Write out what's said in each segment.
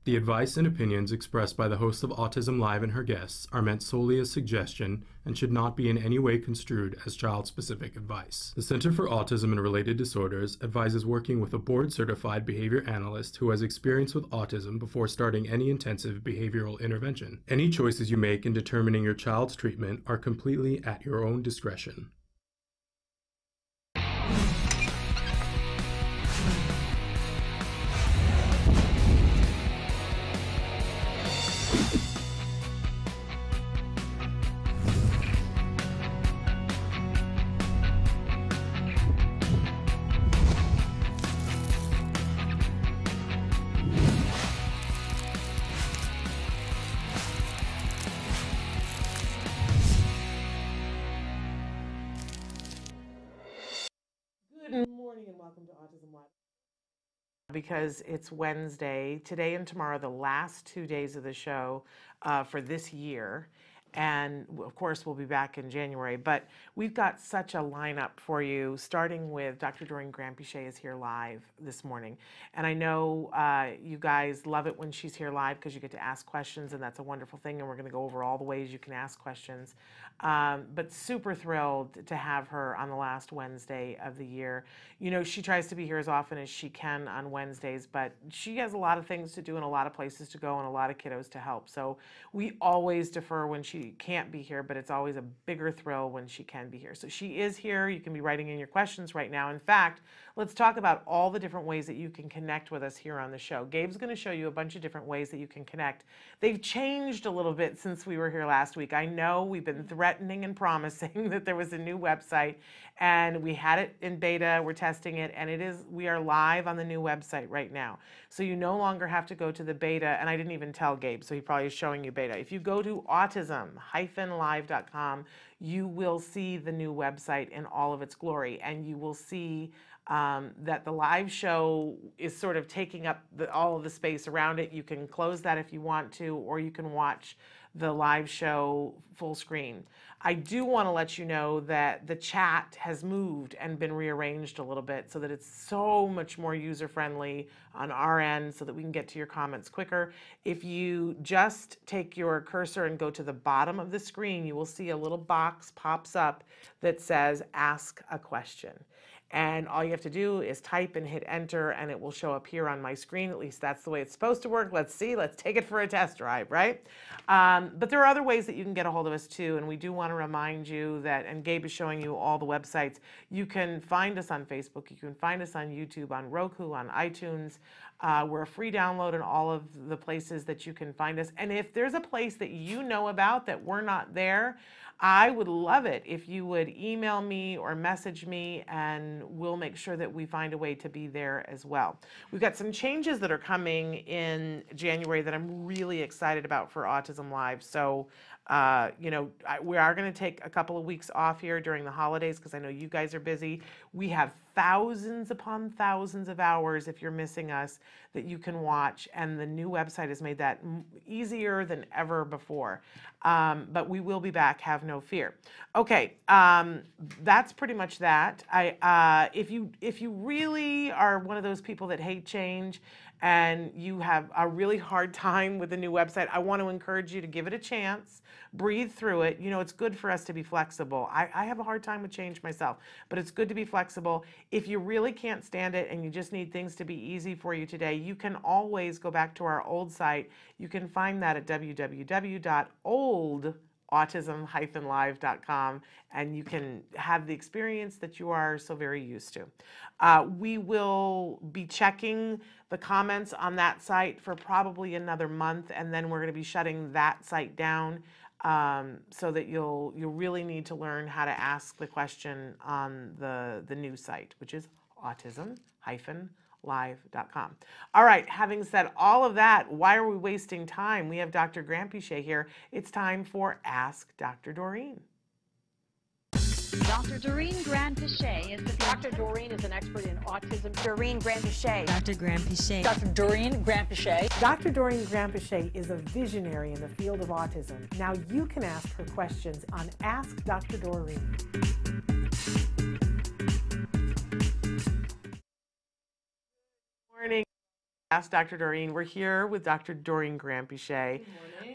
The advice and opinions expressed by the host of Autism Live and her guests are meant solely as suggestion and should not be in any way construed as child-specific advice. The Center for Autism and Related Disorders advises working with a board-certified behavior analyst who has experience with autism before starting any intensive behavioral intervention. Any choices you make in determining your child's treatment are completely at your own discretion. Good morning and welcome to Autism Live. Because it's Wednesday, today and tomorrow, the last 2 days of the show for this year. And of course, we'll be back in January. But we've got such a lineup for you, starting with Dr. Doreen Granpeesheh is here live this morning. And I know you guys love it when she's here live because you get to ask questions, and that's a wonderful thing. And we're going to go over all the ways you can ask questions. But super thrilled to have her on the last Wednesday of the year. You know, she tries to be here as often as she can on Wednesdays, but she has a lot of things to do and a lot of places to go and a lot of kiddos to help. So we always defer when she can't be here, but it's always a bigger thrill when she can be here. So she is here. You can be writing in your questions right now. In fact, let's talk about all the different ways that you can connect with us here on the show. Gabe's going to show you a bunch of different ways that you can connect. They've changed a little bit since we were here last week. I know we've been threatening and promising that there was a new website, and we had it in beta. We're testing it, and we are live on the new website right now. So you no longer have to go to the beta, and I didn't even tell Gabe, so he probably is showing you beta. If you go to autism-live.com, you will see the new website in all of its glory, and you will see that the live show is sort of taking up all of the space around it. You can close that if you want to, or you can watch the live show full screen. I do want to let you know that the chat has moved and been rearranged a little bit so that it's so much more user-friendly on our end so that we can get to your comments quicker. If you just take your cursor and go to the bottom of the screen, you will see a little box pops up that says Ask a Question. And all you have to do is type and hit enter, and it will show up here on my screen. At least that's the way it's supposed to work. Let's see. Let's take it for a test drive, right? But there are other ways that you can get a hold of us too, and we do want to remind you that, and Gabe is showing you all the websites. You can find us on Facebook. You can find us on YouTube, on Roku, on iTunes. We're a free download in all of the places that you can find us. And if there's a place that you know about that we're not there, I would love it if you would email me or message me, and we'll make sure that we find a way to be there as well. We've got some changes that are coming in January that I'm really excited about for Autism Live. So, you know, we are going to take a couple of weeks off here during the holidays because I know you guys are busy. We have thousands upon thousands of hours, if you're missing us, that you can watch, and the new website has made that easier than ever before. But we will be back, have no fear. Okay, that's pretty much that. If you really are one of those people that hate change and you have a really hard time with the new website, I want to encourage you to give it a chance, breathe through it. You know, it's good for us to be flexible. I have a hard time with change myself, but it's good to be flexible. If you really can't stand it and you just need things to be easy for you today, you can always go back to our old site. You can find that at www.autism-live.com, and you can have the experience that you are so very used to. We will be checking the comments on that site for probably another month, and then we're going to be shutting that site down so that you'll really need to learn how to ask the question on the new site, which is autism-live.com. All right, having said all of that, why are we wasting time? We have Dr. Granpeesheh here. It's time for Ask Dr. Doreen. Dr. Doreen Granpeesheh is Dr. Doreen is an expert in autism. Doreen Granpeesheh. Dr. Granpeesheh. Dr. Doreen Granpeesheh. Dr. Doreen Granpeesheh is a visionary in the field of autism. Now you can ask her questions on Ask Dr. Doreen. Morning. Ask Dr. Doreen. We're here with Dr. Doreen Granpeesheh.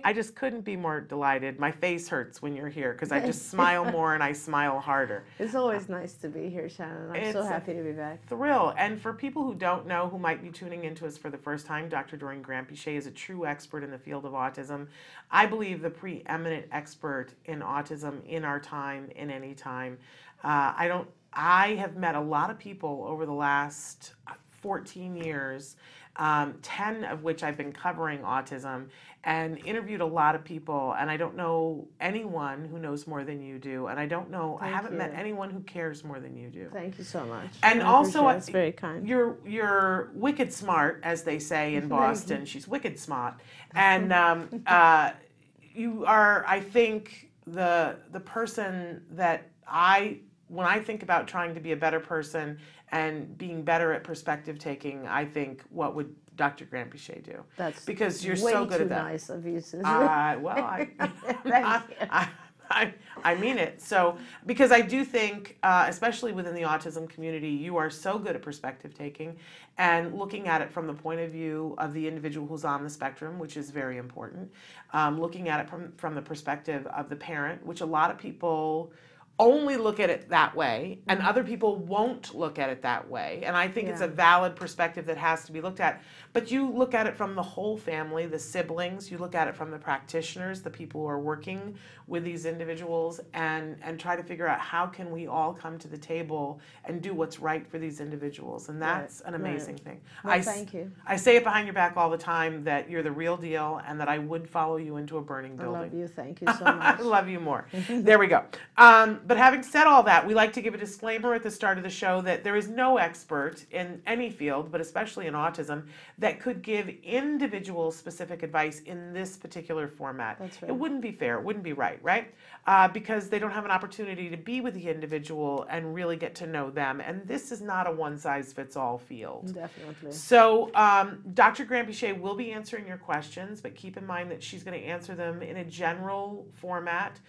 I just couldn't be more delighted. My face hurts when you're here because I just smile more and I smile harder. It's always nice to be here, Shannon. I'm so happy to be back. Thrill. And for people who don't know, who might be tuning into us for the first time, Dr. Doreen Granpeesheh is a true expert in the field of autism. I believe the preeminent expert in autism in our time, in any time. I have met a lot of people over the last 14 years, 10 of which I've been covering autism, and interviewed a lot of people, and I don't know anyone who knows more than you do, and I haven't met anyone who cares more than you do. Thank you so much. And also, it's very kind. You're wicked smart, as they say in Boston. She's wicked smart, and you are, I think, the person that when I think about trying to be a better person and being better at perspective taking, I think, what would Dr. Granpeesheh do? That's because you're way so good too at that. Nice of you, Susan. I mean it. So, because I do think, especially within the autism community, you are so good at perspective taking and looking at it from the point of view of the individual who's on the spectrum, which is very important. Looking at it from the perspective of the parent, which a lot of people only look at it that way, and other people won't look at it that way. And I think it's a valid perspective that has to be looked at. But you look at it from the whole family, the siblings, you look at it from the practitioners, the people who are working with these individuals, and try to figure out how can we all come to the table and do what's right for these individuals. And that's an amazing thing. Well, thank you. I say it behind your back all the time that you're the real deal and that I would follow you into a burning building. I love you. Thank you so much. I love you more. There we go. But having said all that, we like to give a disclaimer at the start of the show that there is no expert in any field, but especially in autism, that could give individual specific advice in this particular format. That's right. It wouldn't be fair. It wouldn't be right? Because they don't have an opportunity to be with the individual and really get to know them. And this is not a one-size-fits-all field. Definitely. So Dr. Granpeesheh will be answering your questions, but keep in mind that she's going to answer them in a general format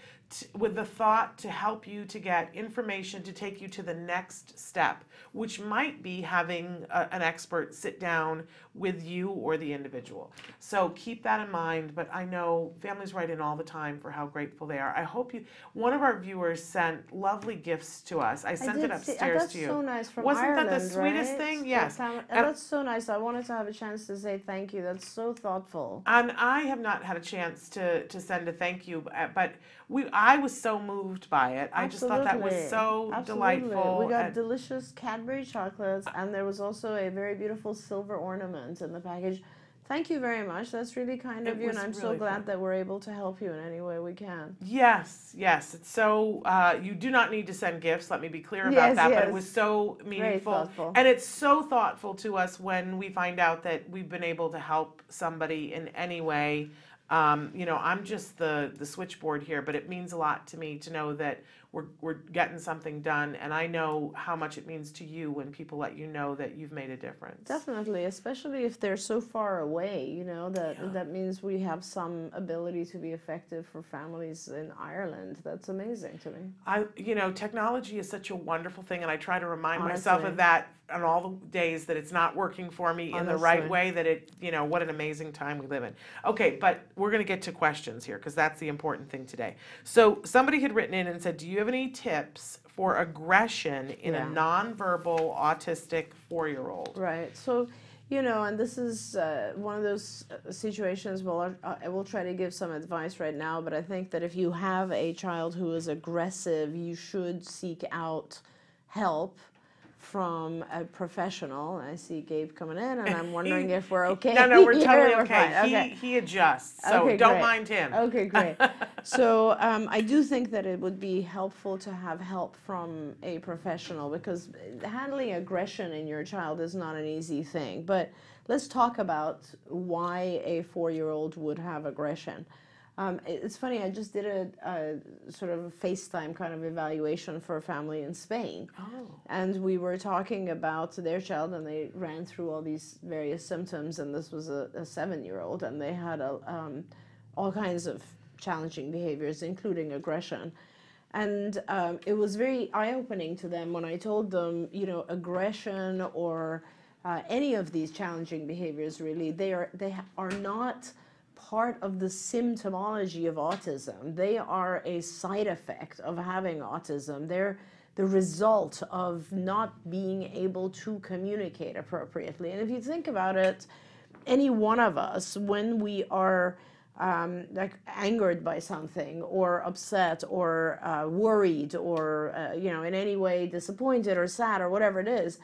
with the thought to help you to get information to take you to the next step, which might be having an expert sit down with you or the individual. So keep that in mind, but I know families write in all the time for how grateful they are. I hope one of our viewers sent lovely gifts to us. I sent it upstairs to you. That's so nice from Wasn't Ireland, that the sweetest right? thing? Yes. That's so nice. I wanted to have a chance to say thank you. That's so thoughtful. And I have not had a chance to send a thank you, but I was so moved by it. I just thought that was so delightful. We got delicious Cadbury chocolates, and there was also a very beautiful silver ornament in the package. Thank you very much. That's really kind of you, and I'm so glad that we're able to help you in any way we can. Yes, yes. It's so, you do not need to send gifts, let me be clear about that, but it was so meaningful. And it's so thoughtful to us when we find out that we've been able to help somebody in any way. I'm just the switchboard here, but it means a lot to me to know that we're getting something done, and I know how much it means to you when people let you know that you've made a difference. Definitely, especially if they're so far away, that means we have some ability to be effective for families in Ireland. That's amazing to me. Technology is such a wonderful thing, and I try to remind myself of that on all the days that it's not working for me in the right way, that what an amazing time we live in. Okay, but we're going to get to questions here because that's the important thing today. So somebody had written in and said, do you have any tips for aggression in a nonverbal autistic 4-year-old? Right. So, and this is one of those situations, I will try to give some advice right now, but I think that if you have a child who is aggressive, you should seek out help from a professional. I see Gabe coming in, and I'm wondering if we're okay. No, we're totally okay. Okay. He adjusts, so don't mind him. Okay, great. So I do think that it would be helpful to have help from a professional, because handling aggression in your child is not an easy thing. But let's talk about why a 4-year-old would have aggression. It's funny, I just did a sort of a FaceTime kind of evaluation for a family in Spain. Oh. And we were talking about their child, and they ran through all these various symptoms, and this was a 7-year-old, and they had all kinds of challenging behaviors, including aggression. And it was very eye-opening to them when I told them, aggression or any of these challenging behaviors really, they are not part of the symptomology of autism. They are a side effect of having autism. They're the result of not being able to communicate appropriately. And if you think about it, any one of us, when we are like angered by something or upset or worried or in any way disappointed or sad or whatever it is,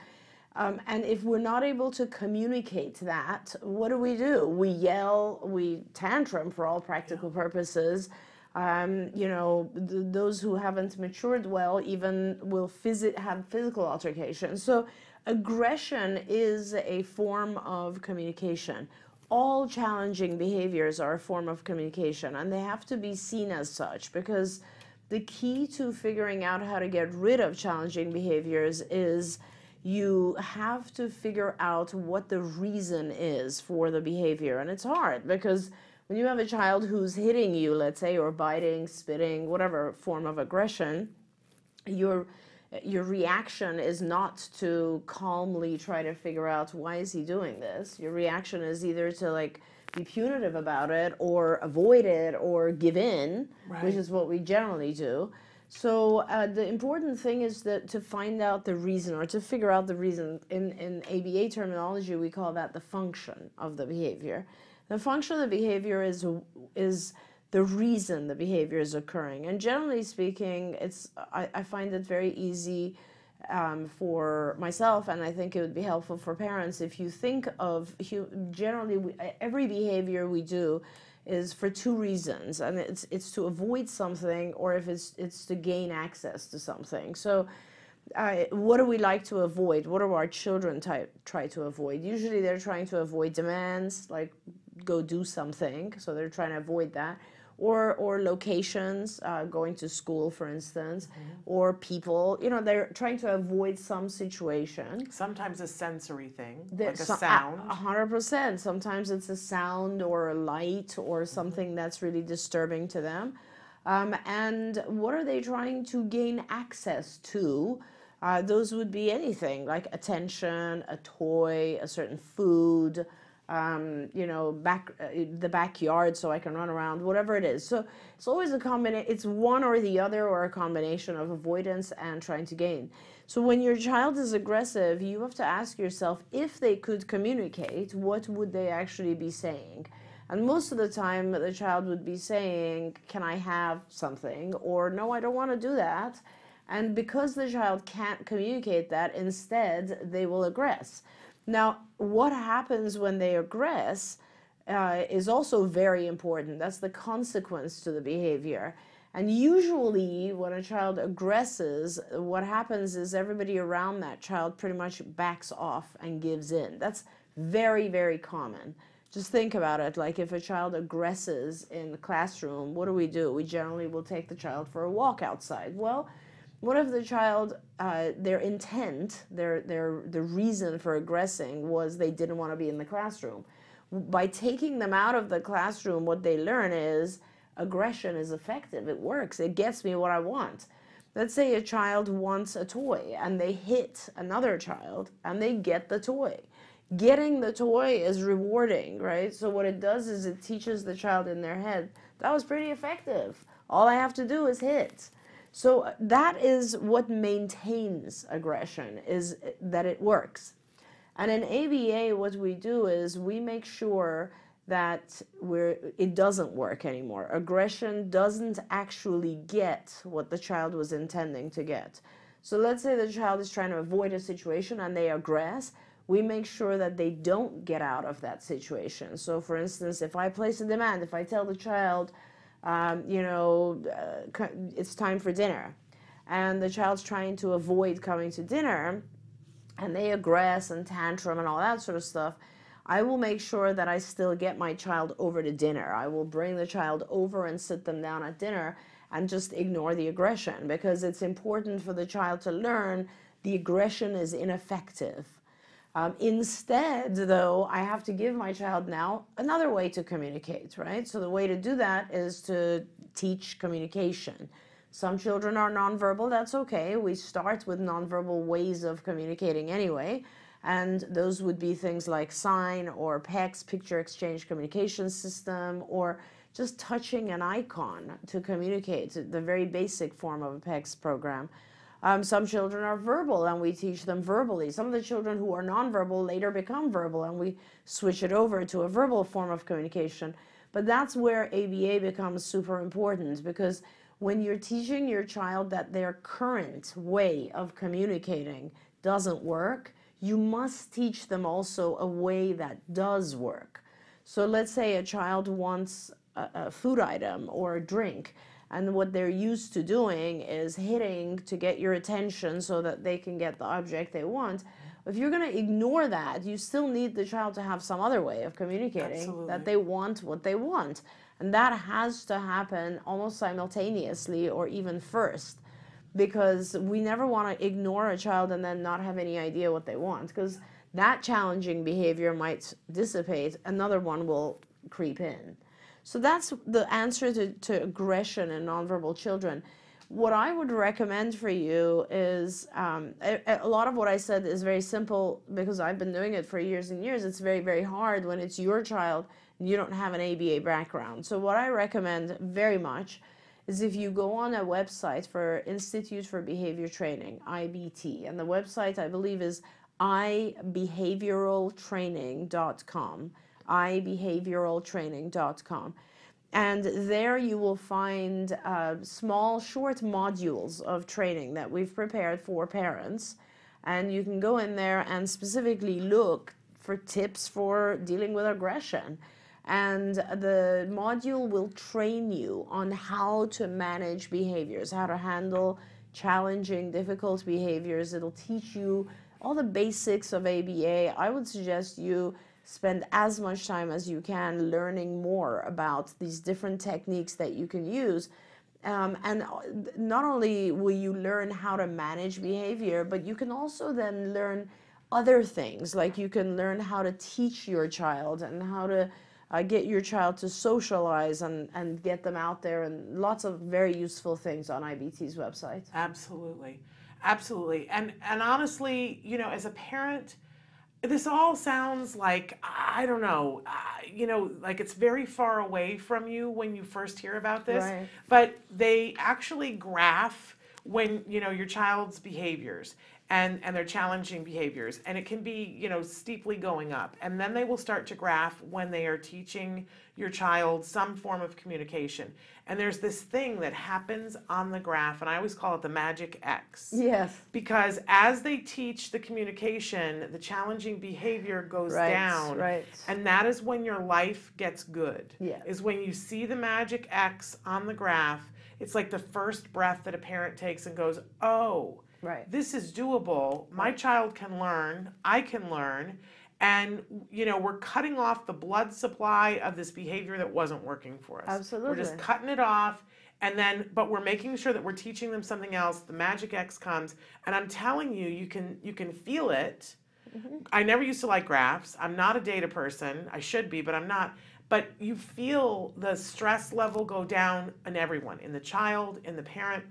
and if we're not able to communicate that, what do? We yell, we tantrum for all practical purposes. Those who haven't matured well even will have physical altercations. So aggression is a form of communication. All challenging behaviors are a form of communication, and they have to be seen as such, because the key to figuring out how to get rid of challenging behaviors is you have to figure out what the reason is for the behavior. And it's hard, because when you have a child who's hitting you, let's say, or biting, spitting, whatever form of aggression, your reaction is not to calmly try to figure out why is he doing this. Your reaction is either to like be punitive about it or avoid it or give in, which is what we generally do. So the important thing is that to find out the reason, or to figure out the reason. In ABA terminology, we call that the function of the behavior. The function of the behavior is the reason the behavior is occurring. And generally speaking, I find it very easy for myself, and I think it would be helpful for parents, if you think of, generally every behavior we do is for two reasons, and it's to avoid something, or if it's to gain access to something. So what do we like to avoid? What do our children try to avoid? Usually they're trying to avoid demands, like go do something, so they're trying to avoid that. Or locations, going to school, for instance, or people. They're trying to avoid some situation. Sometimes a sensory thing, like a sound. 100%. Sometimes it's a sound or a light or something that's really disturbing to them. And what are they trying to gain access to? Those would be anything, like attention, a toy, a certain food, the backyard so I can run around, whatever it is. So it's always a combination. It's one or the other, or a combination of avoidance and trying to gain. So when your child is aggressive, you have to ask yourself, if they could communicate, what would they actually be saying? And most of the time, the child would be saying, can I have something? Or no, I don't want to do that. And because the child can't communicate that, instead, they will aggress. Now, what happens when they aggress is also very important. That's the consequence to the behavior. And usually, when a child aggresses, what happens is everybody around that child pretty much backs off and gives in. That's very, very common. Just think about it. Like if a child aggresses in the classroom, what do? We generally will take the child for a walk outside. Well, what if the child, their intent, the reason for aggressing was they didn't want to be in the classroom? By taking them out of the classroom, what they learn is aggression is effective. It works. It gets me what I want. Let's say a child wants a toy and they hit another child and they get the toy. Getting the toy is rewarding, right? So what it does is it teaches the child in their head, that was pretty effective. All I have to do is hit. So that is what maintains aggression, is that it works. And in ABA, what we do is we make sure that it doesn't work anymore. Aggression doesn't actually get what the child was intending to get. So let's say the child is trying to avoid a situation and they aggress. We make sure that they don't get out of that situation. So for instance, if I place a demand, if I tell the child, it's time for dinner, and the child's trying to avoid coming to dinner, and they aggress and tantrum and all that sort of stuff, I will make sure that I still get my child over to dinner. I will bring the child over and sit them down at dinner and just ignore the aggression, because it's important for the child to learn the aggression is ineffective. Instead, though, I have to give my child now another way to communicate, right? So the way to do that is to teach communication. Some children are nonverbal, that's okay. We start with nonverbal ways of communicating anyway. And those would be things like sign or PECS, picture exchange communication system, or just touching an icon to communicate, the very basic form of a PECS program. Some children are verbal and we teach them verbally. Some of the children who are nonverbal later become verbal and we switch it over to a verbal form of communication. But that's where ABA becomes super important, because when you're teaching your child that their current way of communicating doesn't work, you must teach them also a way that does work. So let's say a child wants a food item or a drink, and what they're used to doing is hitting to get your attention so that they can get the object they want. If you're going to ignore that, you still need the child to have some other way of communicating. Absolutely. That they want what they want. And that has to happen almost simultaneously or even first, because we never want to ignore a child and then not have any idea what they want, because that challenging behavior might dissipate, another one will creep in. So that's the answer to aggression in nonverbal children. What I would recommend for you is, a lot of what I said is very simple because I've been doing it for years and years. It's very, very hard when it's your child and you don't have an ABA background. So what I recommend very much is if you go on a website for Institute for Behavior Training, IBT, and the website I believe is ibehavioraltraining.com, ibehavioraltraining.com. And there you will find small, short modules of training that we've prepared for parents. And you can go in there and specifically look for tips for dealing with aggression. And the module will train you on how to manage behaviors, how to handle challenging, difficult behaviors. It'll teach you all the basics of ABA. I would suggest you spend as much time as you can learning more about these different techniques that you can use. And not only will you learn how to manage behavior, but you can also then learn other things. Like you can learn how to teach your child and how to get your child to socialize and get them out there, and lots of very useful things on IBT's website. Absolutely. Absolutely. And honestly, you know, as a parent, this all sounds like, I don't know, like it's very far away from you when you first hear about this, Right. But they actually graph when, you know, your child's behaviors and their challenging behaviors, and it can be, you know, steeply going up. And then they will start to graph when they are teaching your child some form of communication. And there's this thing that happens on the graph, and I always call it the magic X. Yes. Because as they teach the communication, the challenging behavior goes down. Right. And that is when your life gets good. Yes. Is when you see the magic X on the graph. It's like the first breath that a parent takes and goes, oh, Right. this is doable. My child can learn. I can learn. And, you know, we're cutting off the blood supply of this behavior that wasn't working for us. Absolutely. We're just cutting it off. And then, but we're making sure that we're teaching them something else. The magic X comes. And I'm telling you, you can feel it. Mm-hmm. I never used to like graphs. I'm not a data person. I should be, but I'm not. But you feel the stress level go down in everyone, in the child, in the parent,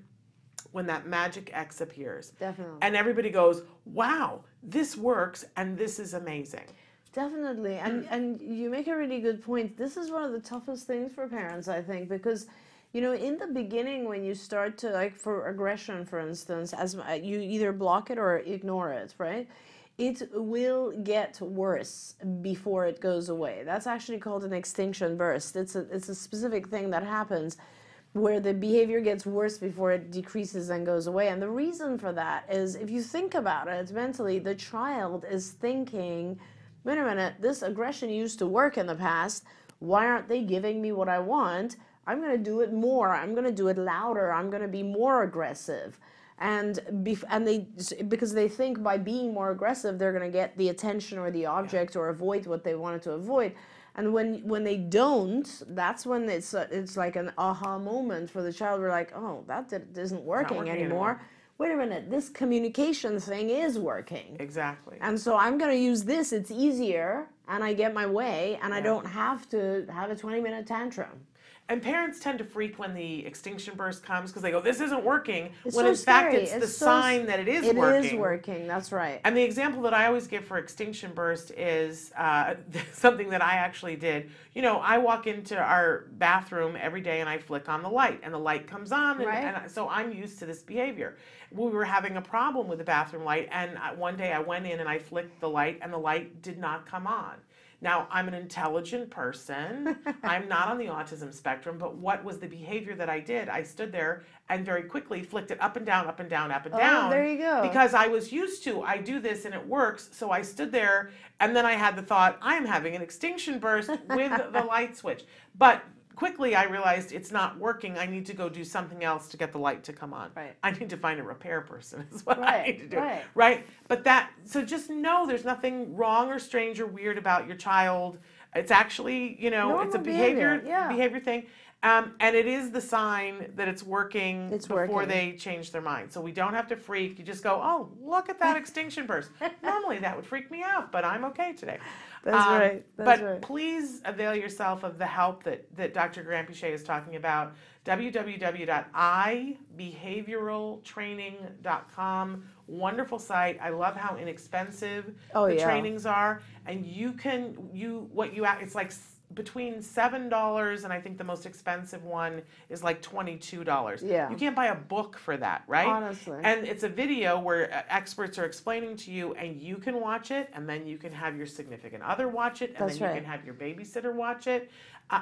when that magic X appears. Definitely. And everybody goes, wow, this works and this is amazing. Definitely. And you make a really good point. This is one of the toughest things for parents, I think, because, you know, in the beginning when you start to, like for aggression, for instance, as you either block it or ignore it, right? It will get worse before it goes away. That's actually called an extinction burst. It's a specific thing that happens where the behavior gets worse before it decreases and goes away. And the reason for that is, if you think about it mentally, the child is thinking, wait a minute, this aggression used to work in the past. Why aren't they giving me what I want? I'm going to do it more. I'm going to do it louder. I'm going to be more aggressive. Because they think by being more aggressive, they're going to get the attention or the object or avoid what they wanted to avoid. And when they don't, that's when it's like an aha moment for the child. We're like, oh, that isn't working anymore. Wait a minute, this communication thing is working. Exactly. And so I'm going to use this. It's easier, and I get my way, and I don't have to have a 20-minute tantrum. And parents tend to freak when the extinction burst comes because they go, this isn't working, It's when so in fact scary. it's the It's so sign that it is It working. is working, that's right. And the example that I always give for extinction burst is something that I actually did. You know, I walk into our bathroom every day and I flick on the light and the light comes on. And so I'm used to this behavior. We were having a problem with the bathroom light, and one day I went in and I flicked the light and the light did not come on. Now, I'm an intelligent person. I'm not on the autism spectrum, but what was the behavior that I did? I stood there and very quickly flicked it up and down, up and down, up and down. There you go. Because I was used to, I do this and it works. So I stood there and then I had the thought, I am having an extinction burst with the light switch. But quickly I realized it's not working. I need to go do something else to get the light to come on. Right. I need to find a repair person is what I Right, need to do. right. Right? But so just know there's nothing wrong or strange or weird about your child. It's actually, you know, Normal it's a behavior, yeah. behavior thing. And it is the sign that it's working before working. they change their mind. So we don't have to freak. You just go, oh, look at that extinction burst. Normally that would freak me out, but I'm okay today. That's right. That's but right. please avail yourself of the help that Dr. Granpeesheh is talking about. www.ibehavioraltraining.com. Wonderful site. I love how inexpensive the trainings are. And it's like between $7 and I think the most expensive one is like $22. Yeah. You can't buy a book for that, right? Honestly. And it's a video where experts are explaining to you and you can watch it and then you can have your significant other watch it and That's then you right. can have your babysitter watch it.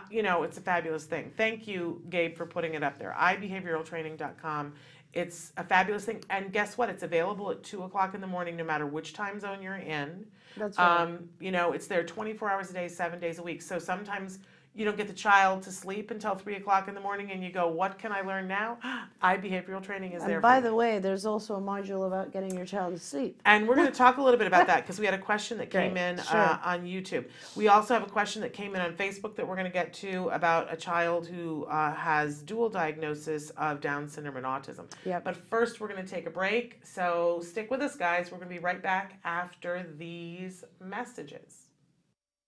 You know, it's a fabulous thing. Thank you, Gabe, for putting it up there. ibehavioraltraining.com. It's a fabulous thing. And guess what? It's available at 2 o'clock in the morning, no matter which time zone you're in. That's right. You know, it's there 24 hours a day, 7 days a week. So sometimes you don't get the child to sleep until 3 o'clock in the morning and you go, what can I learn now? iBehavioral Training is there And for by you. the way, there's also a module about getting your child to sleep. And we're going to talk a little bit about that because we had a question that came Great, in sure. on YouTube. We also have a question that came in on Facebook that we're going to get to about a child who has dual diagnosis of Down syndrome and autism. Yep. But first, we're going to take a break. So stick with us, guys. We're going to be right back after these messages.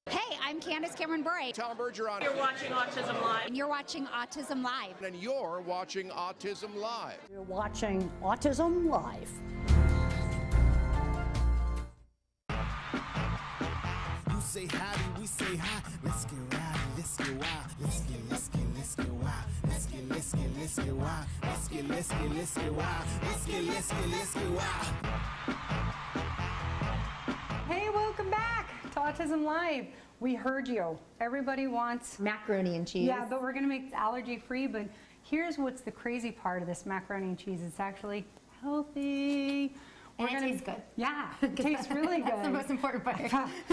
Hey, I'm Candace Cameron Bray. Tom Bergeron. You're watching Autism Live. And you're watching Autism Live. And you're watching Autism Live. You're watching Autism Live. You say howdy, we say hi. Let's get rowdy, let's get wild. Let's get wild. Let's get wild. Let's get wild. Let's get wild. Hey, welcome back to Autism Live. We heard you. Everybody wants Macaroni and cheese. Yeah, but we're gonna make it allergy free. But here's what's the crazy part of this macaroni and cheese. It's actually healthy. And it tastes good. Yeah, it tastes really good. That's the most important part.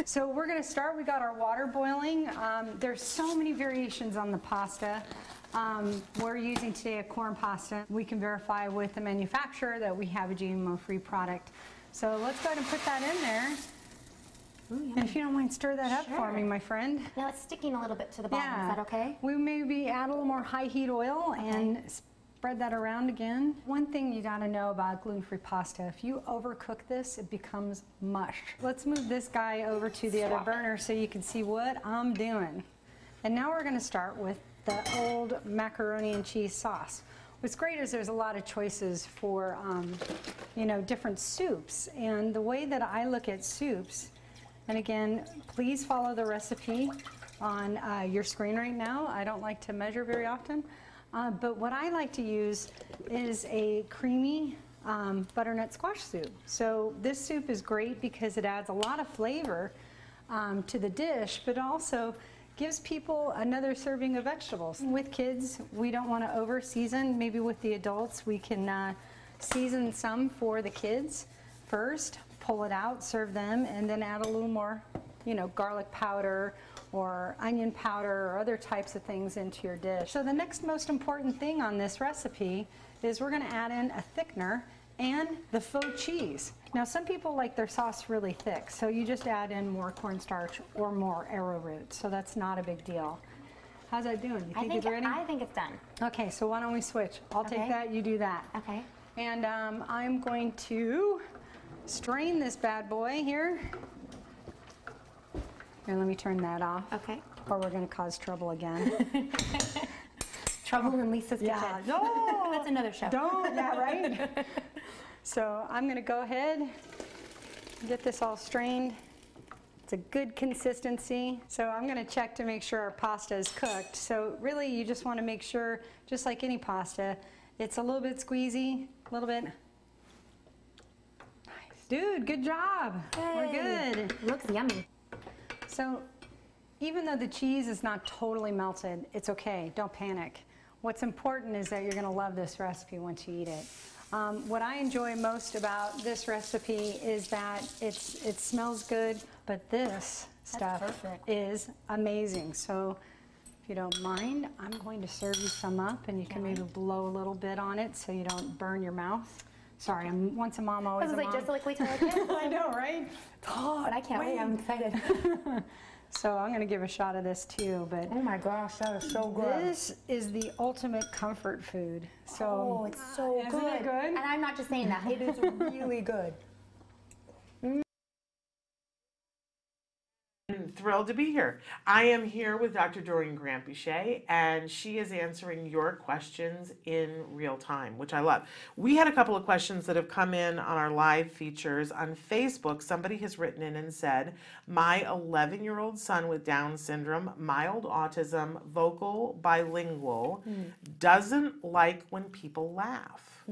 So we're gonna start. We got our water boiling. There's so many variations on the pasta. We're using today a corn pasta. We can verify with the manufacturer that we have a GMO-free product. So let's go ahead and put that in there. Ooh, And if you don't mind, stir that up for me, my friend. Now it's sticking a little bit to the bottom. Yeah. Is that okay? We maybe add a little more high heat oil and spread that around again. One thing you gotta know about gluten-free pasta, if you overcook this, it becomes mush. Let's move this guy over to the other burner so you can see what I'm doing. And now we're gonna start with the old macaroni and cheese sauce. What's great is there's a lot of choices for, you know, different soups. And the way that I look at soups, and again, please follow the recipe on your screen right now. I don't like to measure very often, but what I like to use is a creamy butternut squash soup. So this soup is great because it adds a lot of flavor to the dish, but also gives people another serving of vegetables. With kids, we don't want to over season. Maybe with the adults, we can season some for the kids first, pull it out, serve them, and then add a little more, you know, garlic powder or onion powder or other types of things into your dish. So the next most important thing on this recipe is we're going to add in a thickener and the faux cheese. Now some people like their sauce really thick, so you just add in more cornstarch or more arrowroot, so that's not a big deal. How's that doing? You think it's ready? I think it's done. Okay, so why don't we switch? I'll take that, you do that. Okay. And I'm going to strain this bad boy here. Here, let me turn that off. Okay. Or we're going to cause trouble again. Trouble in Lisa's Yeah, Kitchen. no. That's another show. Don't, yeah, right? So I'm going to go ahead and get this all strained. It's a good consistency. So I'm going to check to make sure our pasta is cooked. So really you just want to make sure, just like any pasta, it's a little bit squeezy, a little bit. Nice. Dude, good job. We're good. Looks yummy. So even though the cheese is not totally melted, it's okay. Don't panic. What's important is that you're going to love this recipe once you eat it. What I enjoy most about this recipe is that it smells good, but this stuff is amazing. So if you don't mind, I'm going to serve you some up, and you can maybe blow a little bit on it so you don't burn your mouth. Sorry, I'm once a mom, always a mom. Just like we tell our kids. I know, right? But I can't wait. I'm excited. So I'm going to give a shot of this too, but Oh my gosh, that is so good. this is the ultimate comfort food. So Oh, it's so isn't good. it good? And I'm not just saying that. It is really good. I'm thrilled to be here. I am here with Dr. Doreen Grant-Boucher, and she is answering your questions in real time, which I love. We had a couple of questions that have come in on our live features on Facebook. Somebody has written in and said, my 11-year-old son with Down syndrome, mild autism, vocal, bilingual, doesn't like when people laugh.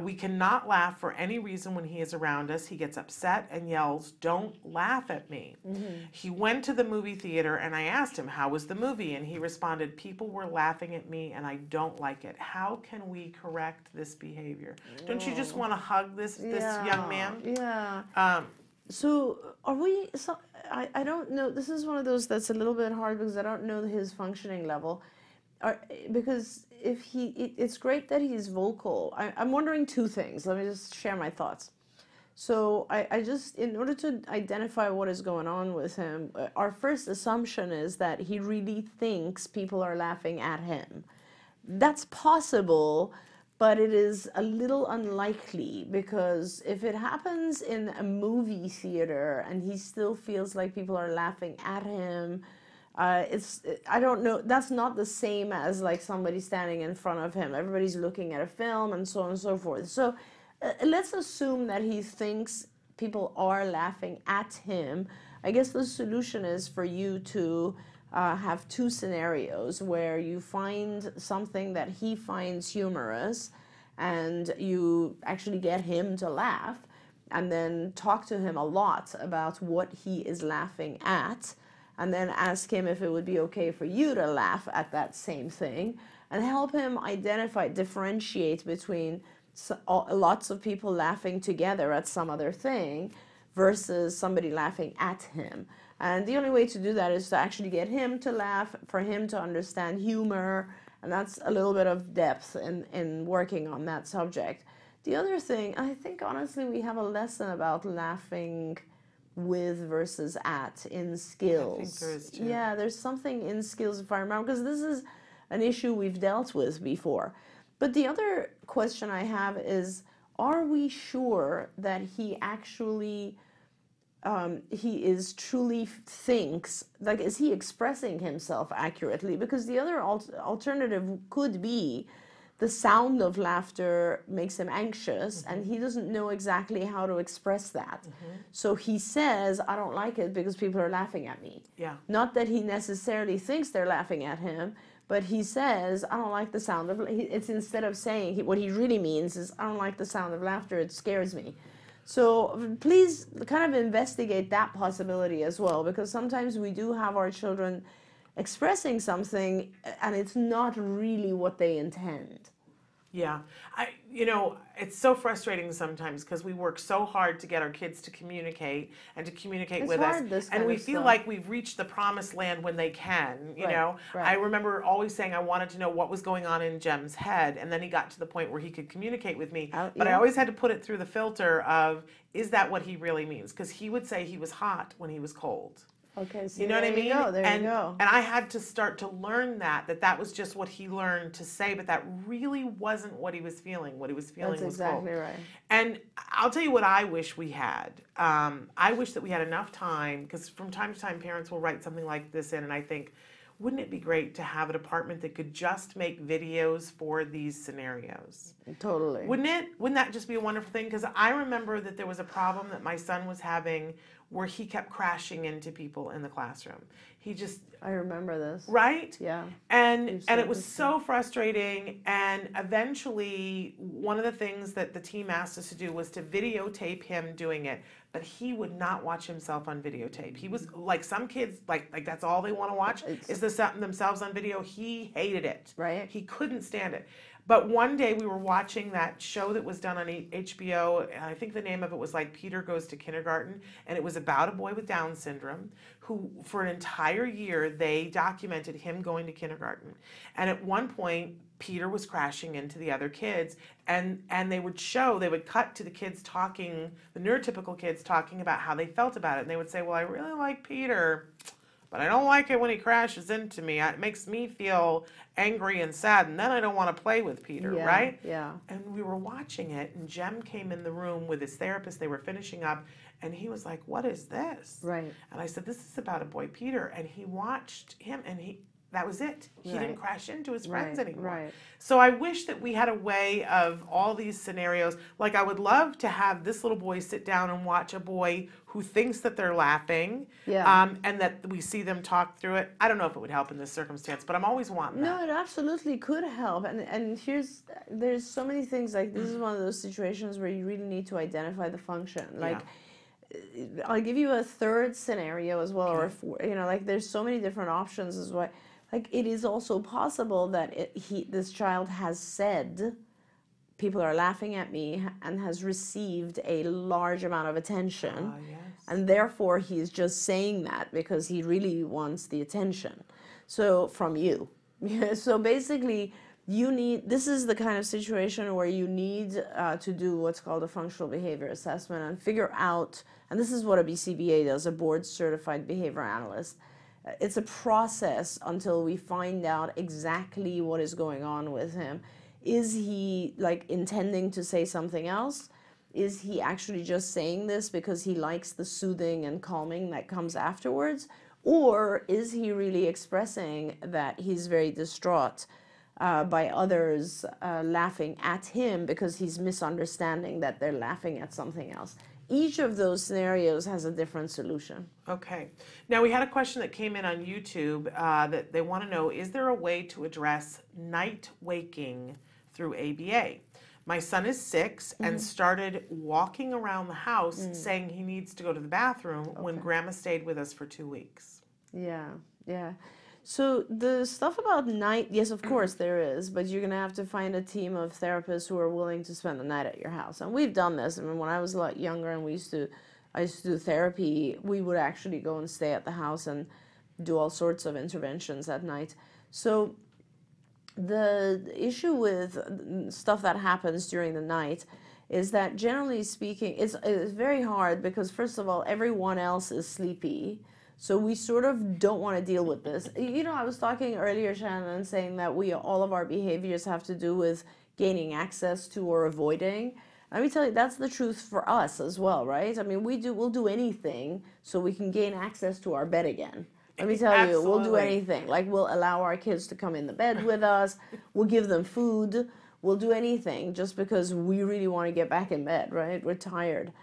We cannot laugh for any reason when he is around us. He gets upset and yells, "Don't laugh at me." He went to the movie theater and I asked him, how was the movie? And he responded, people were laughing at me and I don't like it. How can we correct this behavior? Don't you just want to hug this young man? Yeah. So are we, so, I don't know, this is one of those that's a little bit hard because I don't know his functioning level. Because if it's great that he's vocal. I'm wondering two things. Let me just share my thoughts. So I just, in order to identify what is going on with him, our first assumption is that he really thinks people are laughing at him. That's possible, but it is a little unlikely because if it happens in a movie theater and he still feels like people are laughing at him, I don't know, that's not the same as like somebody standing in front of him. Everybody's looking at a film and so on and so forth. So let's assume that he thinks people are laughing at him. I guess the solution is for you to have two scenarios where you find something that he finds humorous and you actually get him to laugh, and then talk to him a lot about what he is laughing at, and then ask him if it would be okay for you to laugh at that same thing, and help him identify, differentiate between lots of people laughing together at some other thing versus somebody laughing at him. And the only way to do that is to actually get him to laugh, for him to understand humor, and that's a little bit of depth in working on that subject. The other thing, I think honestly we have a lesson about laughing with versus at in skills. I think there is too. Yeah, there's something in skills, if I remember, because this is an issue we've dealt with before. But the other question I have is, are we sure that he actually, he is truly thinks, like, is he expressing himself accurately? Because the other alternative could be the sound of laughter makes him anxious, and he doesn't know exactly how to express that. So he says, I don't like it because people are laughing at me. Yeah. Not that he necessarily thinks they're laughing at him, but he says, I don't like the sound of, it's instead of saying, what he really means is, I don't like the sound of laughter, it scares me. So please kind of investigate that possibility as well, because sometimes we do have our children expressing something and it's not really what they intend. Yeah, you know, it's so frustrating sometimes because we work so hard to get our kids to communicate and to communicate It's with hard, us, this and kind we of feel stuff. like we've reached the promised land when they can. You know, right. I remember always saying I wanted to know what was going on in Jem's head, and then he got to the point where he could communicate with me. But I yeah. always had to put it through the filter of, is that what he really means? Because he would say he was hot when he was cold. Okay, so You know what I mean? There you go. And I had to start to learn that was just what he learned to say, but that really wasn't what he was feeling. What he was feeling That's was exactly cold. right. And I'll tell you what I wish we had. I wish that we had enough time, because from time to time parents will write something like this in, and I think, wouldn't it be great to have a department that could just make videos for these scenarios? Totally. Wouldn't it? Wouldn't that just be a wonderful thing? Because I remember that there was a problem that my son was having where he kept crashing into people in the classroom. He just, I remember this. right? Yeah. And You've and said it was this so frustrating. And eventually, one of the things that the team asked us to do was to videotape him doing it. But he would not watch himself on videotape. He was like some kids, like that's all they want to watch is themselves on video. He hated it. Right. He couldn't stand it. But one day we were watching that show that was done on HBO, and I think the name of it was like Peter Goes to Kindergarten, and it was about a boy with Down syndrome who, for an entire year, they documented him going to kindergarten. And at one point, Peter was crashing into the other kids, and they would cut to the kids talking, the neurotypical kids talking about how they felt about it, and they would say, well, I really like Peter, but I don't like it when he crashes into me. It makes me feel angry and sad, and then I don't want to play with Peter, Yeah, right? yeah. And we were watching it, and Jem came in the room with his therapist. They were finishing up, and he was like, what is this? Right. And I said, this is about a boy, Peter. And he watched him, and that was it. He Right. didn't crash into his friends Right, anymore. right. So I wish that we had a way of all these scenarios. Like I would love to have this little boy sit down and watch a boy who thinks that they're laughing, Yeah. and that we see them talk through it. I don't know if it would help in this circumstance, but I'm always wanting No, that. it absolutely could help. And there's so many things, like this is one of those situations where you really need to identify the function. Like, I'll give you a third scenario as well, or like there's so many different options as well. Like it is also possible that this child has said, people are laughing at me, and has received a large amount of attention. Yes. And therefore he's just saying that because he really wants the attention. So from you. So basically this is the kind of situation where you need to do what's called a functional behavior assessment and figure out, and this is what a BCBA does, a board certified behavior analyst. It's a process until we find out exactly what is going on with him. Is he like intending to say something else? Is he actually just saying this because he likes the soothing and calming that comes afterwards? Or is he really expressing that he's very distraught by others laughing at him because he's misunderstanding that they're laughing at something else? Each of those scenarios has a different solution. Okay. Now we had a question that came in on YouTube that they want to know, is there a way to address night waking through ABA? My son is 6 and started walking around the house saying he needs to go to the bathroom when Grandma stayed with us for 2 weeks. Yeah, yeah. So the stuff about night, yes, of course there is, but you're gonna have to find a team of therapists who are willing to spend the night at your house. And we've done this. I mean, when I was a lot younger and I used to do therapy, we would actually go and stay at the house and do all sorts of interventions at night. So the issue with stuff that happens during the night is that generally speaking, it's very hard because first of all, everyone else is sleepy. So we sort of don't want to deal with this. You know, I was talking earlier, Shannon, saying that all of our behaviors have to do with gaining access to or avoiding. Let me tell you, that's the truth for us as well, right? I mean, we'll do anything so we can gain access to our bed again. Let me tell you, we'll do anything. Like we'll allow our kids to come in the bed with us. We'll give them food. We'll do anything just because we really want to get back in bed, right? We're tired.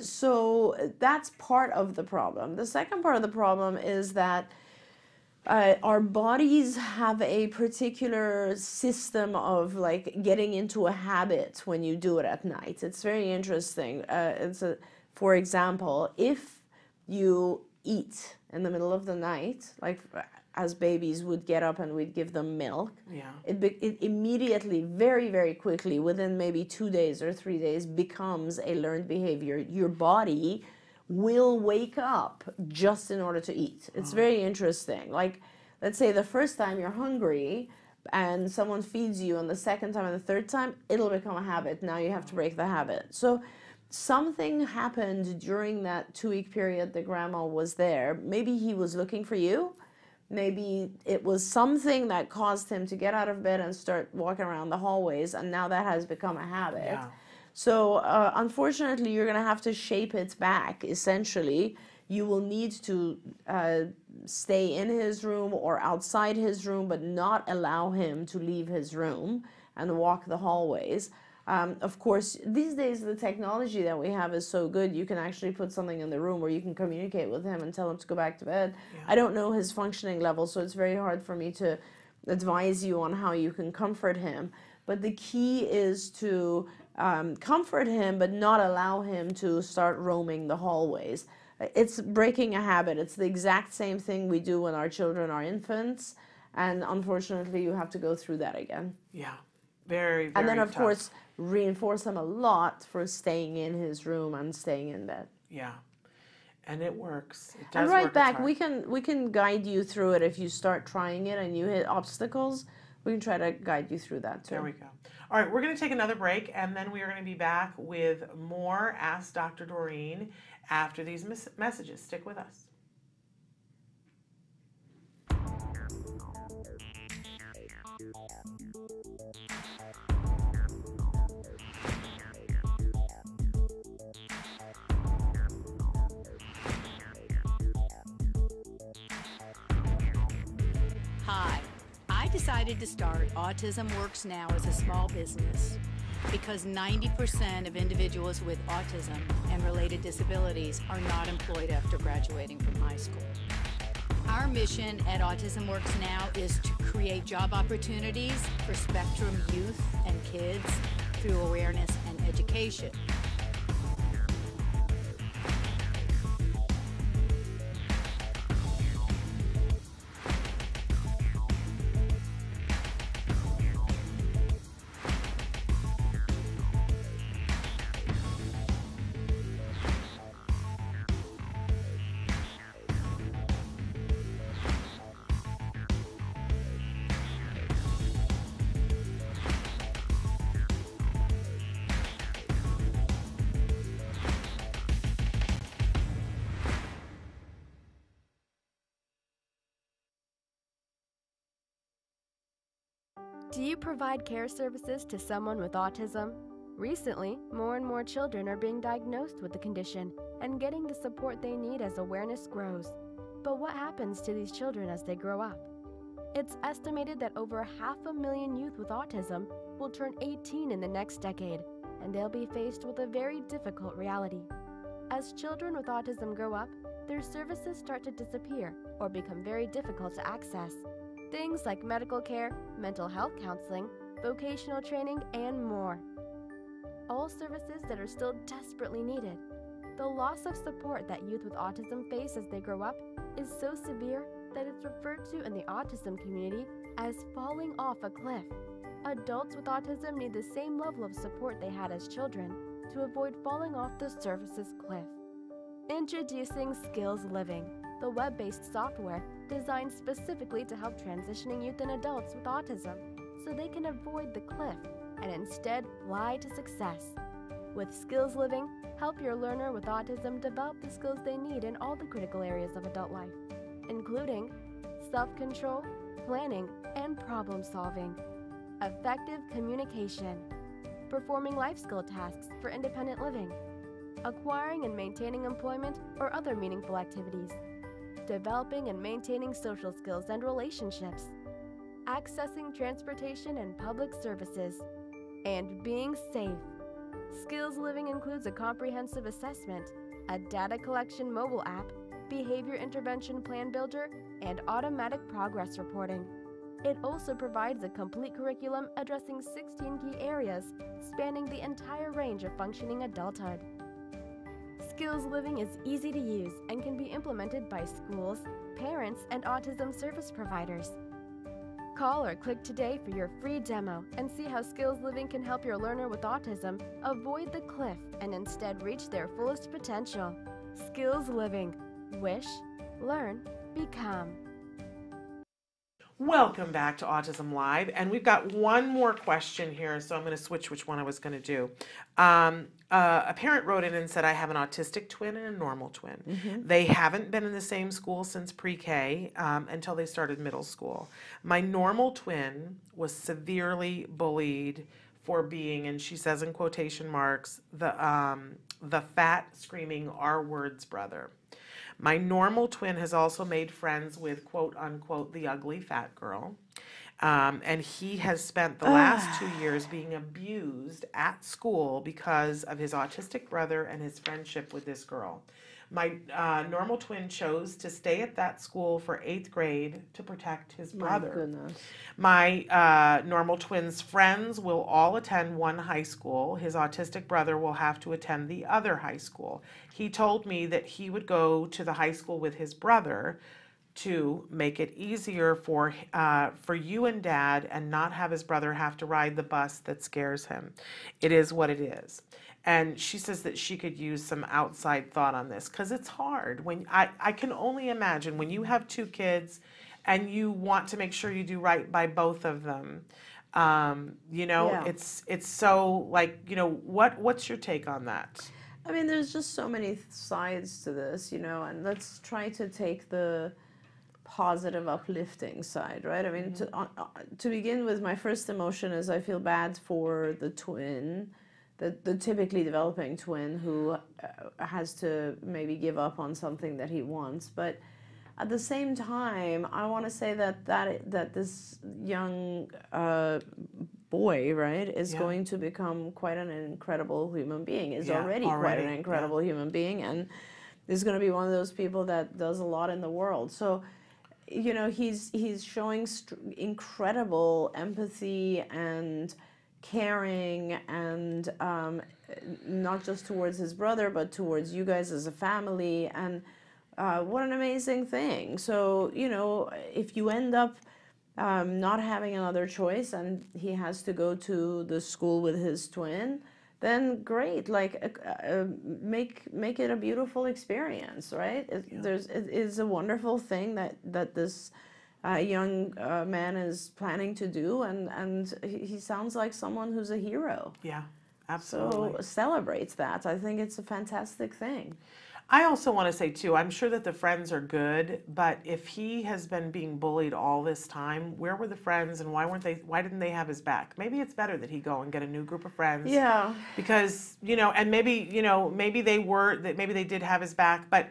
So that's part of the problem. The second part of the problem is that our bodies have a particular system of like getting into a habit when you do it at night. It's very interesting. For example, if you eat in the middle of the night, like as babies would get up and we'd give them milk, it immediately, very, very quickly, within maybe 2 days or 3 days, becomes a learned behavior. Your body will wake up just in order to eat. It's very interesting. Like, let's say the first time you're hungry and someone feeds you, and the second time and the third time, it'll become a habit. Now you have to break the habit. So something happened during that 2-week period that grandma was there. Maybe he was looking for you. Maybe it was something that caused him to get out of bed and start walking around the hallways, and now that has become a habit. Yeah. So unfortunately, you're going to have to shape it back, essentially. You will need to stay in his room or outside his room, but not allow him to leave his room and walk the hallways. Of course, these days the technology that we have is so good, you can actually put something in the room where you can communicate with him and tell him to go back to bed. Yeah. I don't know his functioning level, so it's very hard for me to advise you on how you can comfort him. But the key is to comfort him, but not allow him to start roaming the hallways. It's breaking a habit. It's the exact same thing we do when our children are infants, and unfortunately, you have to go through that again. Yeah, very, very And then, of tough. course, reinforce him a lot for staying in his room and staying in bed. Yeah, and it works. It does And right work. It's back, hard. we can guide you through it if you start trying it and you hit obstacles. We can try to guide you through that too. There we go. All right, we're going to take another break, and then we are going to be back with more Ask Dr. Doreen after these messages. Stick with us. Hi, I decided to start Autism Works Now as a small business because 90% of individuals with autism and related disabilities are not employed after graduating from high school. Our mission at Autism Works Now is to create job opportunities for Spectrum youth and kids through awareness and education. Do you provide care services to someone with autism? Recently, more and more children are being diagnosed with the condition and getting the support they need as awareness grows. But what happens to these children as they grow up? It's estimated that over 500,000 youth with autism will turn 18 in the next decade, and they'll be faced with a very difficult reality. As children with autism grow up, their services start to disappear or become very difficult to access. Things like medical care, mental health counseling, vocational training, and more. All services that are still desperately needed. The loss of support that youth with autism face as they grow up is so severe that it's referred to in the autism community as falling off a cliff. Adults with autism need the same level of support they had as children to avoid falling off the services cliff. Introducing Skills Living, the web-based software designed specifically to help transitioning youth and adults with autism so they can avoid the cliff and instead fly to success. With Skills Living, help your learner with autism develop the skills they need in all the critical areas of adult life, including self-control, planning, and problem-solving, effective communication, performing life skill tasks for independent living, acquiring and maintaining employment or other meaningful activities, developing and maintaining social skills and relationships, accessing transportation and public services, and being safe. Skills Living includes a comprehensive assessment, a data collection mobile app, behavior intervention plan builder, and automatic progress reporting. It also provides a complete curriculum addressing 16 key areas spanning the entire range of functioning adulthood. Skills Living is easy to use and can be implemented by schools, parents, and autism service providers. Call or click today for your free demo and see how Skills Living can help your learner with autism avoid the cliff and instead reach their fullest potential. Skills Living. Wish, learn, become. Welcome back to Autism Live, and we've got one more question here, so I'm going to switch which one I was going to do. A parent wrote in and said, I have an autistic twin and a normal twin. Mm-hmm. They haven't been in the same school since pre-K until they started middle school. My normal twin was severely bullied for being, and she says in quotation marks, the fat, screaming R-words brother. My normal twin has also made friends with, quote unquote, the ugly fat girl. And he has spent the last 2 years being abused at school because of his autistic brother and his friendship with this girl. My normal twin chose to stay at that school for 8th grade to protect his brother. My goodness. My normal twin's friends will all attend one high school. His autistic brother will have to attend the other high school. He told me that he would go to the high school with his brother to make it easier for you and Dad and not have his brother have to ride the bus that scares him. It is what it is. And she says that she could use some outside thought on this because it's hard. When I can only imagine when you have 2 kids and you want to make sure you do right by both of them. You know, Yeah. it's so like, you know, what's your take on that? I mean, there's just so many sides to this, you know, and let's try to take the positive, uplifting side, right? I mean, to begin with, my first emotion is I feel bad for the twin, the typically developing twin who has to maybe give up on something that he wants. But at the same time, I want to say that this young boy, right, is going to become quite an incredible human being, is already quite an incredible human being, and is going to be one of those people that does a lot in the world. So, you know, he's showing incredible empathy and caring, and not just towards his brother, but towards you guys as a family, and what an amazing thing. So, you know, if you end up not having another choice and he has to go to the school with his twin, then great, like make it a beautiful experience, right? It is a wonderful thing that this young man is planning to do, and he sounds like someone who's a hero. Yeah, absolutely. So celebrates that. I think it's a fantastic thing. I also want to say, too, I'm sure that the friends are good, but if he has been being bullied all this time, where were the friends and why didn't they have his back? Maybe it's better that he go and get a new group of friends. Yeah. Because, you know, and maybe, you know, maybe they did have his back, but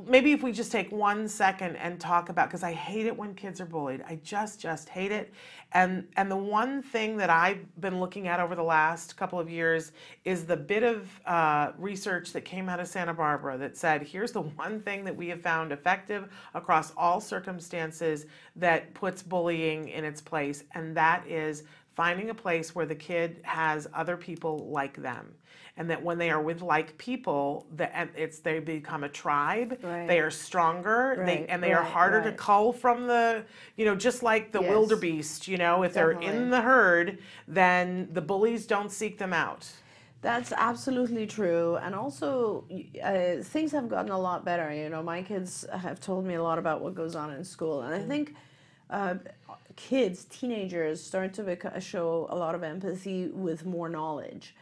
maybe if we just take 1 second and talk about, because I hate it when kids are bullied. I just hate it. And the one thing that I've been looking at over the last couple of years is the bit of research that came out of Santa Barbara that said, here's the one thing that we have found effective across all circumstances that puts bullying in its place, and that is finding a place where the kid has other people like them. And that when they are with like people, they become a tribe. Right. They are stronger. Right. They are harder to cull from the, you know, just like the wildebeest. You know, if they're in the herd, then the bullies don't seek them out. That's absolutely true. And also, things have gotten a lot better. You know, my kids have told me a lot about what goes on in school, and I think teenagers start to show a lot of empathy with more knowledge.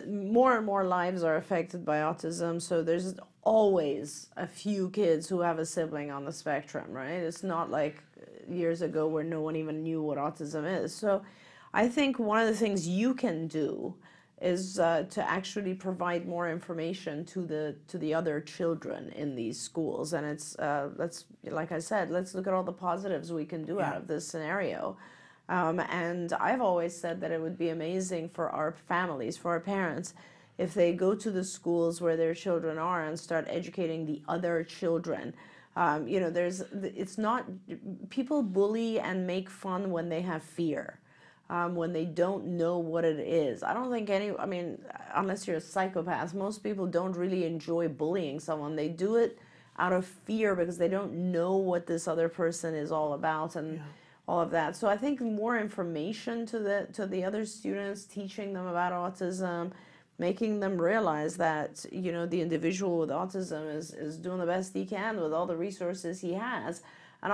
More and more lives are affected by autism, so there's always a few kids who have a sibling on the spectrum, right? It's not like years ago where no one even knew what autism is. So I think one of the things you can do is to actually provide more information to the other children in these schools. And it's, like I said, let's look at all the positives we can do out of this scenario. And I've always said that it would be amazing for our families, for our parents, if they go to the schools where their children are and start educating the other children. You know, it's not, people bully and make fun when they have fear, when they don't know what it is. I don't think I mean, unless you're a psychopath, most people don't really enjoy bullying someone. They do it out of fear because they don't know what this other person is all about, and all of that. So I think more information to the other students, teaching them about autism, making them realize that, you know, the individual with autism is doing the best he can with all the resources he has. And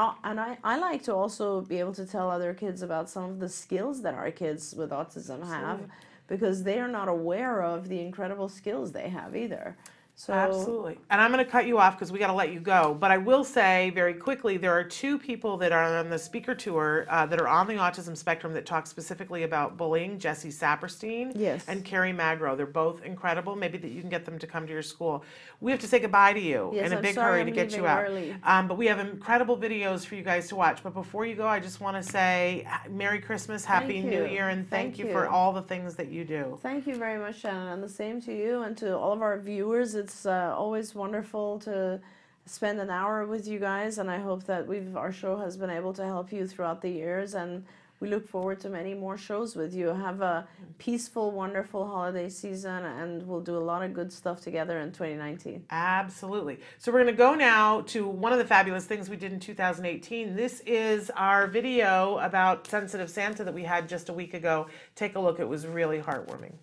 I like to also be able to tell other kids about some of the skills that our kids with autism have, because they are not aware of the incredible skills they have either. So Absolutely. And I'm going to cut you off because we got to let you go. But I will say very quickly, there are two people that are on the speaker tour that are on the autism spectrum that talk specifically about bullying, Jessie Saperstein Yes. and Carrie Magro. They're both incredible. Maybe that you can get them to come to your school. We have to say goodbye to you Yes, in a I'm big sorry hurry I'm to get you leaving out. early. But we have incredible videos for you guys to watch. But before you go, I just want to say Merry Christmas, Happy New Year, and thank you for all the things that you do. Thank you very much, Shannon, and the same to you and to all of our viewers. It's always wonderful to spend an hour with you guys, and I hope that our show has been able to help you throughout the years, and we look forward to many more shows with you. Have a peaceful, wonderful holiday season, and we'll do a lot of good stuff together in 2019. Absolutely. So we're going to go now to one of the fabulous things we did in 2018. This is our video about Sensitive Santa that we had just a week ago. Take a look. It was really heartwarming.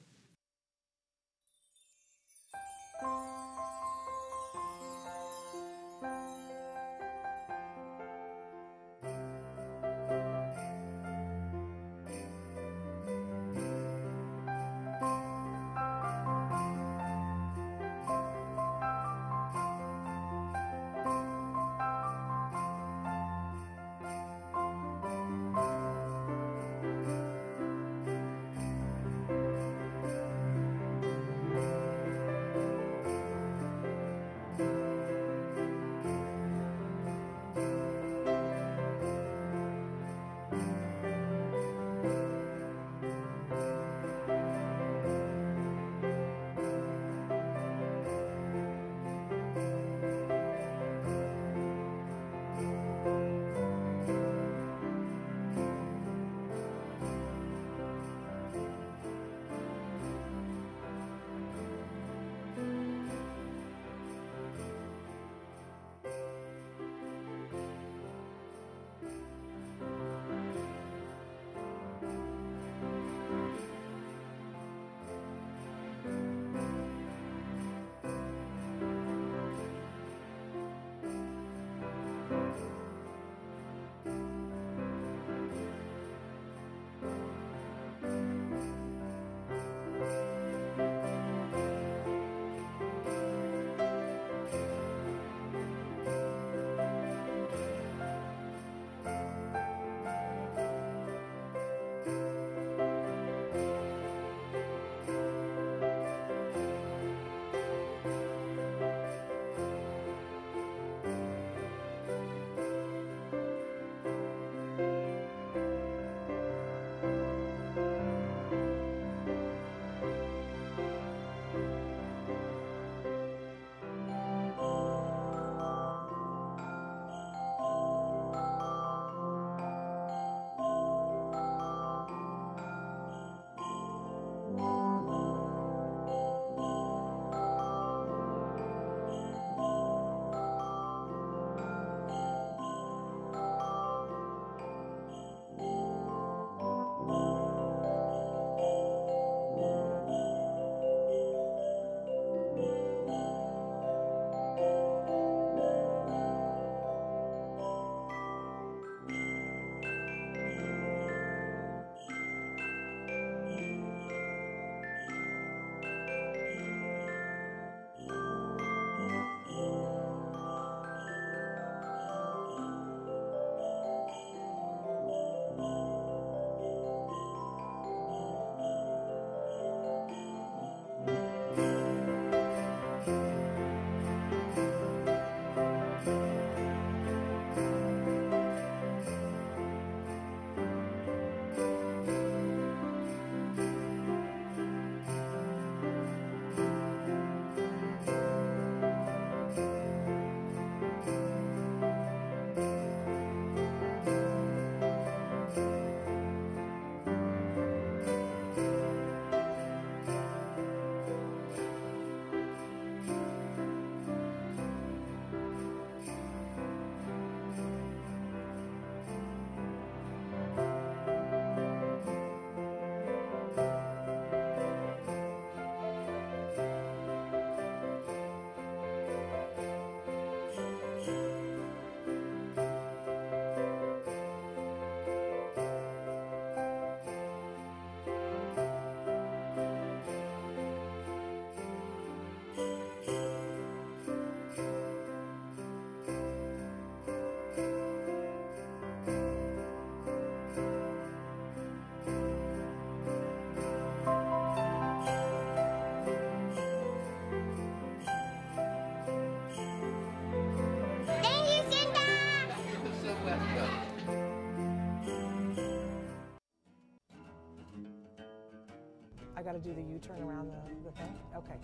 got to do the U-turn around the thing? Okay.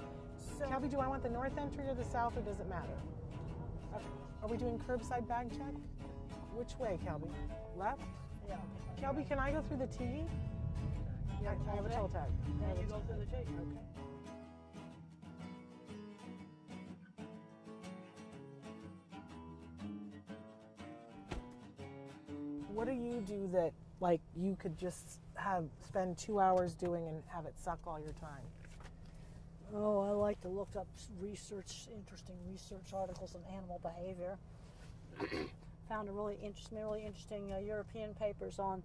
So, Kelby, do I want the north entry or the south, or does it matter? Okay. Are we doing curbside bag check? Which way, Kelby? Left? Yeah. Kelby, can I go through the T? Yeah, I have a toll tag. Then you go through the T. Okay. What do you do that, like, you could just spend 2 hours doing and have it suck all your time? Oh, I like to look up interesting research articles on animal behavior. Found a really interesting European papers on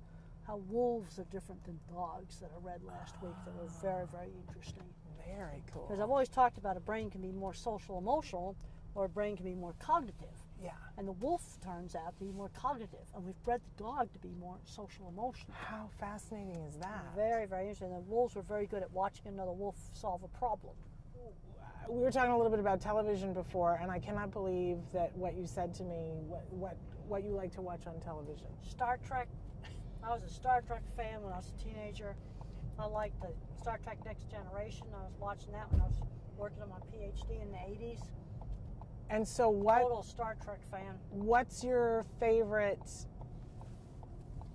how wolves are different than dogs that I read last week that were very, very interesting. Very cool. Because I've always talked about a brain can be more social emotional or a brain can be more cognitive. Yeah. And the wolf turns out to be more cognitive, and we've bred the dog to be more social emotional. How fascinating is that? Very, very interesting. The wolves were very good at watching another wolf solve a problem. We were talking a little bit about television before, and I cannot believe that what you said to me, what you like to watch on television. Star Trek. I was a Star Trek fan when I was a teenager. I liked the Star Trek Next Generation. I was watching that when I was working on my PhD in the 80s. And so what... Total Star Trek fan. What's your favorite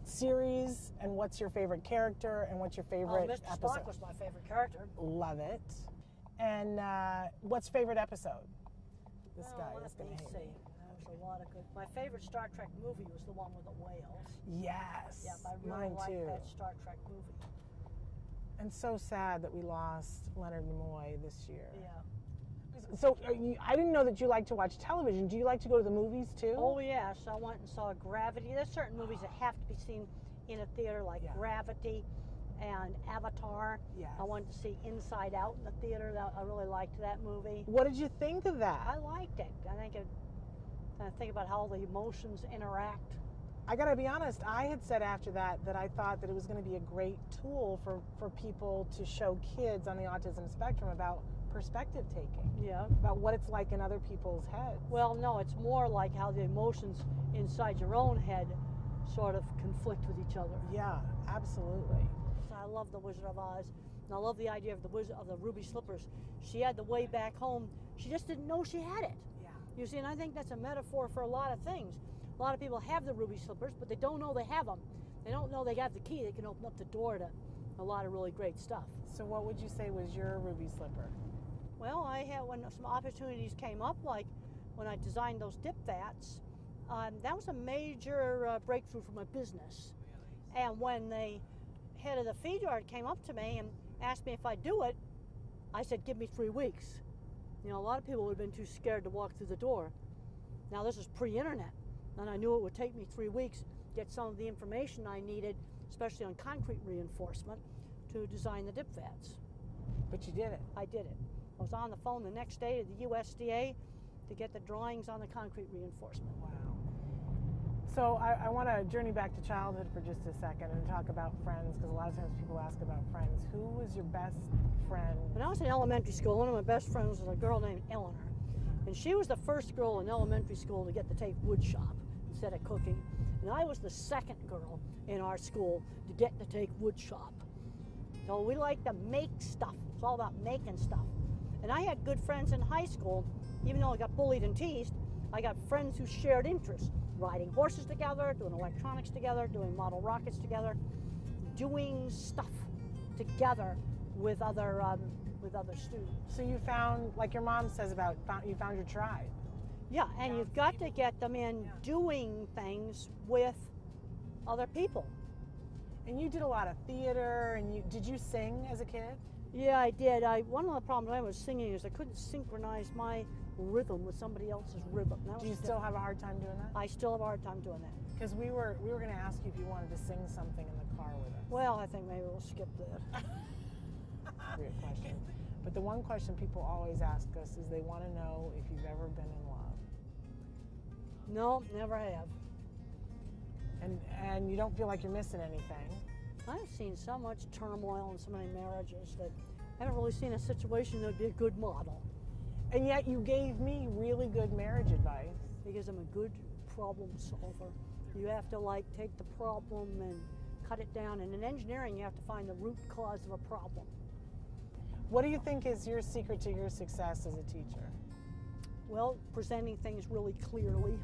series, and what's your favorite character, and what's your favorite Mr. episode? Spock was my favorite character. Love it. And what's favorite episode? This guy is going to hate me. There's a lot of good. My favorite Star Trek movie was the one with the whales. Yes. Yeah, I really mine liked too. that Star Trek movie. And so sad that we lost Leonard Nimoy this year. Yeah. So I didn't know that you like to watch television. Do you like to go to the movies too? Oh yes, I went and saw Gravity. There's certain movies that have to be seen in a theater, like Gravity and Avatar. Yes. I wanted to see Inside Out in the theater. I really liked that movie. What did you think of that? I liked it. I think about how all the emotions interact. I gotta be honest, I had said after that I thought that it was going to be a great tool for people to show kids on the autism spectrum about perspective taking. Yeah. About what it's like in other people's heads. Well, no, it's more like how the emotions inside your own head sort of conflict with each other. Yeah, absolutely. I love The Wizard of Oz, and I love the idea of the ruby slippers. She had the way back home. She just didn't know she had it. Yeah. You see, and I think that's a metaphor for a lot of things. A lot of people have the ruby slippers, but they don't know they have them. They don't know they got the key that can open up the door to a lot of really great stuff. So what would you say was your ruby slipper? Well, I had, when some opportunities came up, like when I designed those dip vats, that was a major breakthrough for my business. And when the head of the feed yard came up to me and asked me if I'd do it, I said, give me 3 weeks. You know, a lot of people would have been too scared to walk through the door. Now, this is pre-internet, and I knew it would take me 3 weeks to get some of the information I needed, especially on concrete reinforcement, to design the dip vats. But you did it. I did it. I was on the phone the next day to the USDA to get the drawings on the concrete reinforcement. Wow. So I want to journey back to childhood for just a second and talk about friends, because a lot of times people ask about friends. Who was your best friend? When I was in elementary school, one of my best friends was a girl named Eleanor. And she was the first girl in elementary school to get to take wood shop instead of cooking. And I was the second girl in our school to get to take wood shop. So we like to make stuff. It's all about making stuff. And I had good friends in high school. Even though I got bullied and teased, I got friends who shared interests. Riding horses together, doing electronics together, doing model rockets together, doing stuff together with other students. So you found, like your mom says about, you found your tribe. Yeah, and you've got to get them in doing things with other people. And you did a lot of theater, and did you sing as a kid? Yeah, I did. One of the problems I was singing is I couldn't synchronize my rhythm with somebody else's rhythm. Do you still have a hard time doing that? I still have a hard time doing that. Because we were going to ask you if you wanted to sing something in the car with us. Well, I think maybe we'll skip that. Great question. But the one question people always ask us is they want to know if you've ever been in love. No, never have. And you don't feel like you're missing anything. I've seen so much turmoil in so many marriages that I haven't really seen a situation that would be a good model. And yet you gave me really good marriage advice. Because I'm a good problem solver. You have to take the problem and cut it down. And in engineering, you have to find the root cause of a problem. What do you think is your secret to your success as a teacher? Well, presenting things really clearly.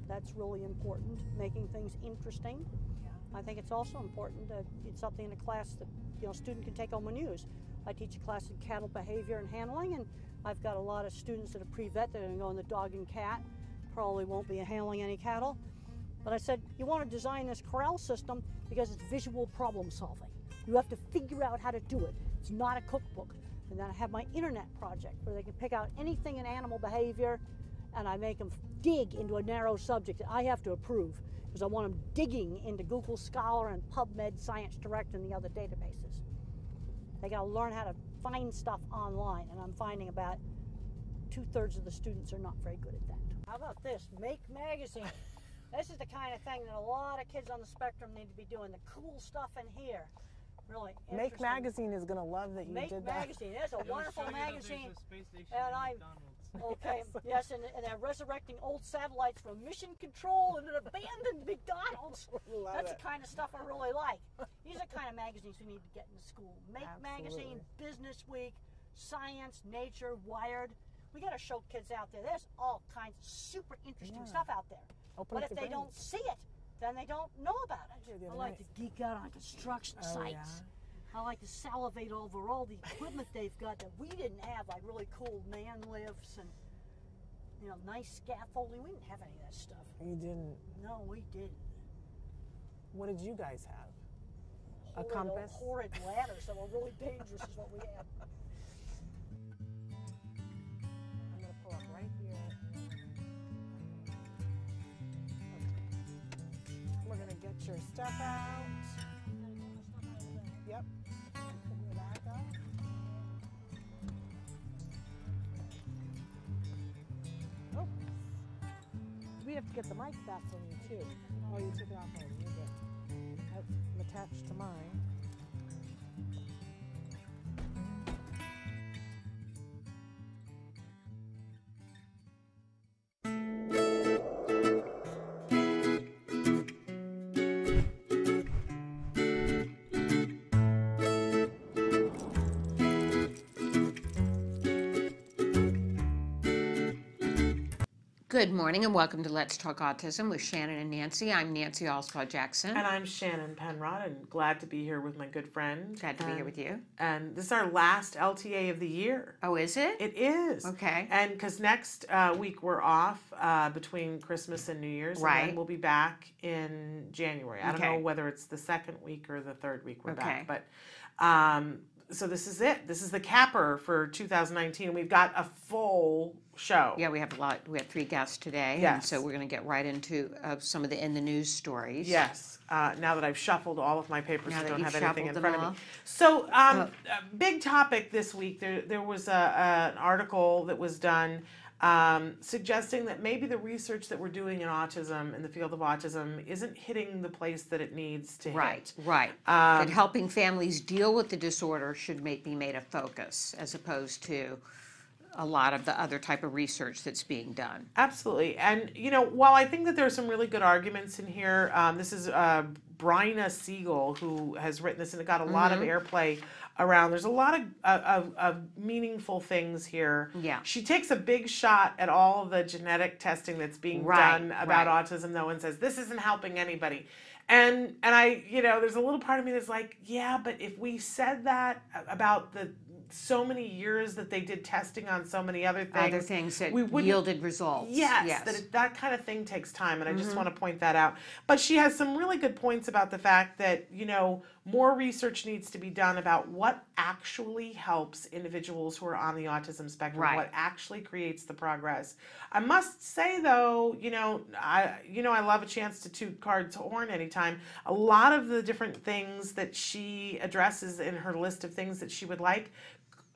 That's really important. Making things interesting. I think it's also important that it's something in a class that a student can take home and use. I teach a class in cattle behavior and handling, and I've got a lot of students that are pre-vet that are going to go in the dog and cat. Probably won't be handling any cattle. But I said, you want to design this corral system because it's visual problem solving. You have to figure out how to do it. It's not a cookbook. And then I have my internet project where they can pick out anything in animal behavior, and I make them dig into a narrow subject that I have to approve, because I want them digging into Google Scholar and PubMed, Science Direct, and the other databases. They got to learn how to find stuff online, and I'm finding about 2/3 of the students are not very good at that. How about this? Make Magazine. This is the kind of thing that a lot of kids on the spectrum need to be doing, the cool stuff in here. Really Make Magazine is going to love that you did that. Make Magazine. It's a wonderful magazine. And I'm okay. Yes, and they're resurrecting old satellites from mission control and an abandoned McDonald's. That's the kind of stuff I really like. These are the kind of magazines we need to get into school. Make Magazine, Business Week, Science, Nature, Wired. We got to show kids out there. There's all kinds of super interesting stuff out there. But if they don't see it, then they don't know about it. I like to geek out on construction sites. I like to salivate over all the equipment they've got that we didn't have, like really cool man lifts and nice scaffolding. We didn't have any of that stuff. You didn't? No, we didn't. What did you guys have? A compass? Horrid ladders that were really dangerous is what we had. I'm going to pull up right here. We're going to get your stuff out. Yep. Put your back up. Oh. We have to get the mic back from you too. Oh, you took it off already. You're good. I'm attached to mine. Good morning and welcome to Let's Talk Autism with Shannon and Nancy. I'm Nancy Alspaugh-Jackson. And I'm Shannon Penrod, and glad to be here with my good friend. Glad to be here with you. And this is our last LTA of the year. Oh, is it? It is. Okay. And because next week we're off between Christmas and New Year's. Right. And then we'll be back in January. I don't know whether it's the second week or the third week we're back. But so this is it. This is the capper for 2019. We've got a full show. Yeah, we have a lot. We have 3 guests today. Yes. And so we're going to get right into some of the in the news stories. Yes. Now that I've shuffled all of my papers and don't have anything in front of me. So, big topic this week. There was an article that was done suggesting that maybe the research that we're doing in autism, in the field of autism, isn't hitting the place that it needs to hit. Right. That helping families deal with the disorder should be made a focus as opposed to a lot of the other type of research that's being done. Absolutely. And, while I think that there are some really good arguments in here, this is Bryna Siegel who has written this, and it got a lot of airplay around. There's a lot of meaningful things here. Yeah. She takes a big shot at all of the genetic testing that's being done about autism, though, and says, this isn't helping anybody. And I, there's a little part of me that's like, yeah, but if we said that about the so many years that they did testing on so many other things that yielded results. Yes. That kind of thing takes time, and I just want to point that out. But she has some really good points about the fact that, more research needs to be done about what actually helps individuals who are on the autism spectrum, what actually creates the progress. I must say, though, I love a chance to toot Card's horn anytime. A lot of the different things that she addresses in her list of things that she would like,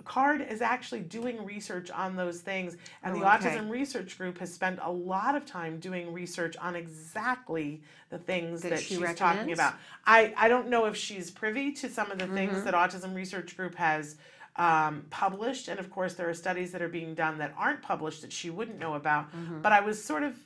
Card is actually doing research on those things, and the Autism Research Group has spent a lot of time doing research on exactly the things that she's talking about. I don't know if she's privy to some of the things that Autism Research Group has published, and of course there are studies that are being done that aren't published that she wouldn't know about, but I was sort of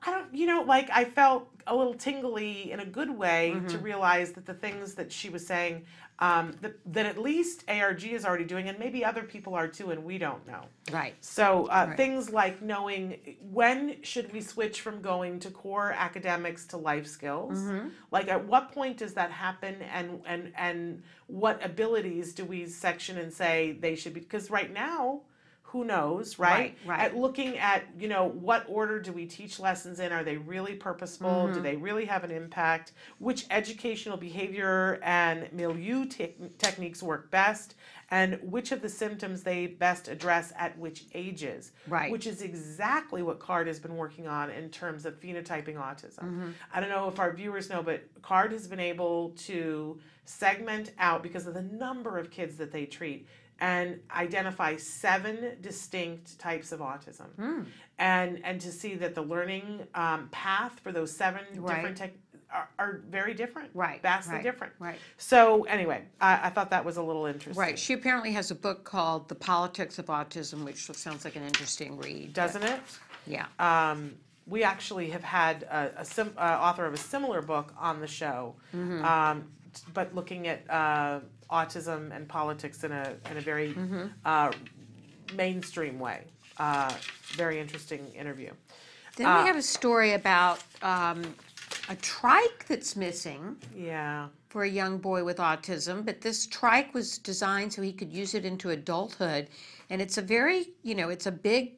Like I felt a little tingly in a good way to realize that the things that she was saying, that at least ARG is already doing, and maybe other people are too, and we don't know. Right. So things like knowing when should we switch from going to core academics to life skills? Like at what point does that happen, and what abilities do we section and say they should be? Because right now, who knows, right? At looking at, what order do we teach lessons in? Are they really purposeful? Do they really have an impact? Which educational behavior and milieu techniques work best? And which of the symptoms they best address at which ages? Right. Which is exactly what CARD has been working on in terms of phenotyping autism. I don't know if our viewers know, but CARD has been able to segment out, because of the number of kids that they treat, and identify 7 distinct types of autism, and to see that the learning path for those 7 different are very different, vastly different. So anyway, I thought that was a little interesting. Right. She apparently has a book called The Politics of Autism, which sounds like an interesting read. Doesn't it? Yeah. We actually have had a author of a similar book on the show, but looking at autism and politics in a very mainstream way. Very interesting interview. Then we have a story about a trike that's missing. Yeah. For a young boy with autism, but this trike was designed so he could use it into adulthood, and it's a very, it's a big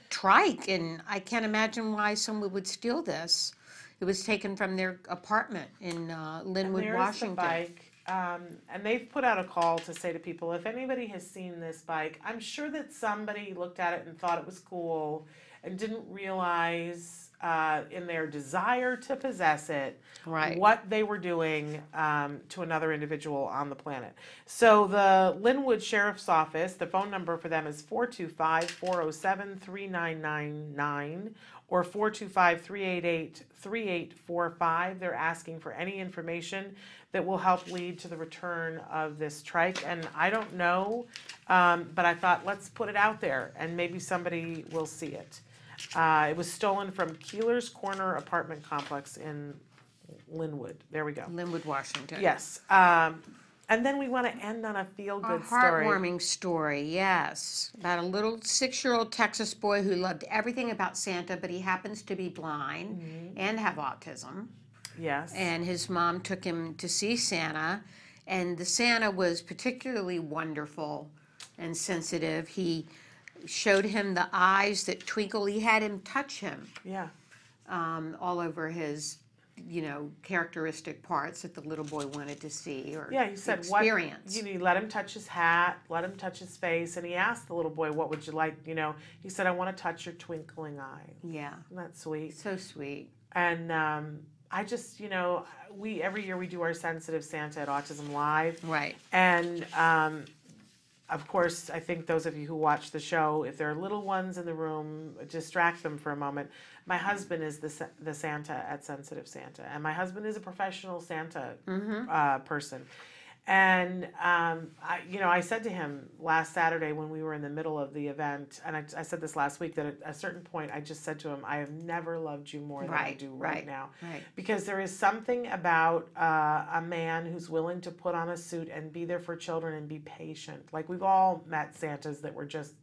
trike, and I can't imagine why someone would steal this. It was taken from their apartment in Linwood, Washington. The bike. And they've put out a call to say to people, if anybody has seen this bike, I'm sure that somebody looked at it and thought it was cool and didn't realize in their desire to possess it what they were doing to another individual on the planet. So the Linwood Sheriff's Office, the phone number for them is 425-407-3999 or 425-388-3845. They're asking for any information that will help lead to the return of this trike. And I don't know, but I thought, let's put it out there and maybe somebody will see it. It was stolen from Keeler's Corner apartment complex in Linwood. There we go. Linwood, Washington. Yes. And then we want to end on a feel-good story. A heartwarming story, yes. About a little 6-year-old Texas boy who loved everything about Santa, but he happens to be blind and have autism. Yes. And his mom took him to see Santa, and the Santa was particularly wonderful and sensitive. He showed him the eyes that twinkle. He had him touch him. Yeah. All over his, characteristic parts that the little boy wanted to see or he said, experience. You let him touch his hat, let him touch his face, and he asked the little boy, what would you like? He said, I want to touch your twinkling eye. Yeah. Isn't that sweet? So sweet. And I just, every year we do our Sensitive Santa at Autism Live. Right. And of course, I think those of you who watch the show, if there are little ones in the room, distract them for a moment. My husband is the Santa at Sensitive Santa, and my husband is a professional Santa person. And I said to him last Saturday when we were in the middle of the event, and I said this last week, that at a certain point I just said to him, I have never loved you more than I do right now. Right. Because there is something about a man who's willing to put on a suit and be there for children and be patient. Like, we've all met Santas that were just,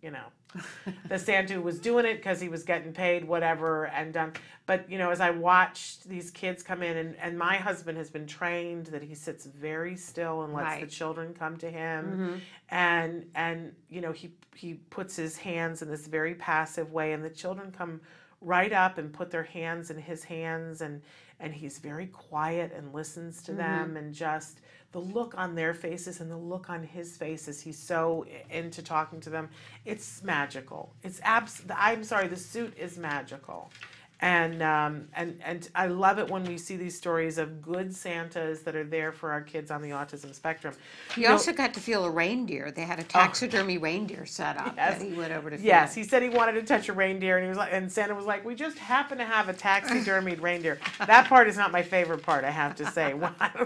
the Santa who was doing it because he was getting paid, whatever, and done. But, as I watched these kids come in, and my husband has been trained that he sits very still and lets the children come to him. And he puts his hands in this very passive way, and the children come right up and put their hands in his hands, and he's very quiet and listens to them, and just the look on their faces and the look on his face as he's so into talking to them, it's magical. I'm sorry, the suit is magical. And I love it when we see these stories of good Santas that are there for our kids on the autism spectrum. He also got to feel a reindeer. They had a taxidermy reindeer set up that he went over to feel. Yes, he said he wanted to touch a reindeer, and Santa was like, "We just happen to have a taxidermied reindeer." That part is not my favorite part, I have to say.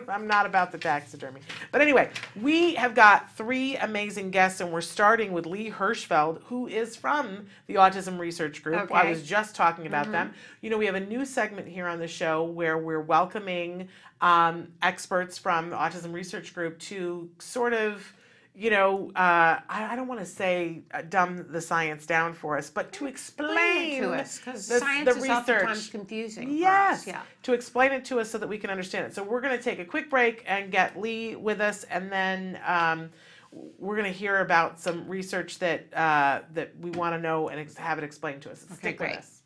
I'm not about the taxidermy. But anyway, we have got 3 amazing guests, and we're starting with Lee Hirschfeld, who is from the Autism Research Group. Okay. I was just talking about them. You know, we have a new segment here on the show where we're welcoming experts from the Autism Research Group to sort of, you know, I don't want to say dumb the science down for us, but to explain to us, because the science is research. oftentimes confusing. Yes, for us, yeah. To explain it to us so that we can understand it. So we're going to take a quick break and get Lee with us, and then we're going to hear about some research that that we want to know and have it explained to us. Okay, Stick great. with us.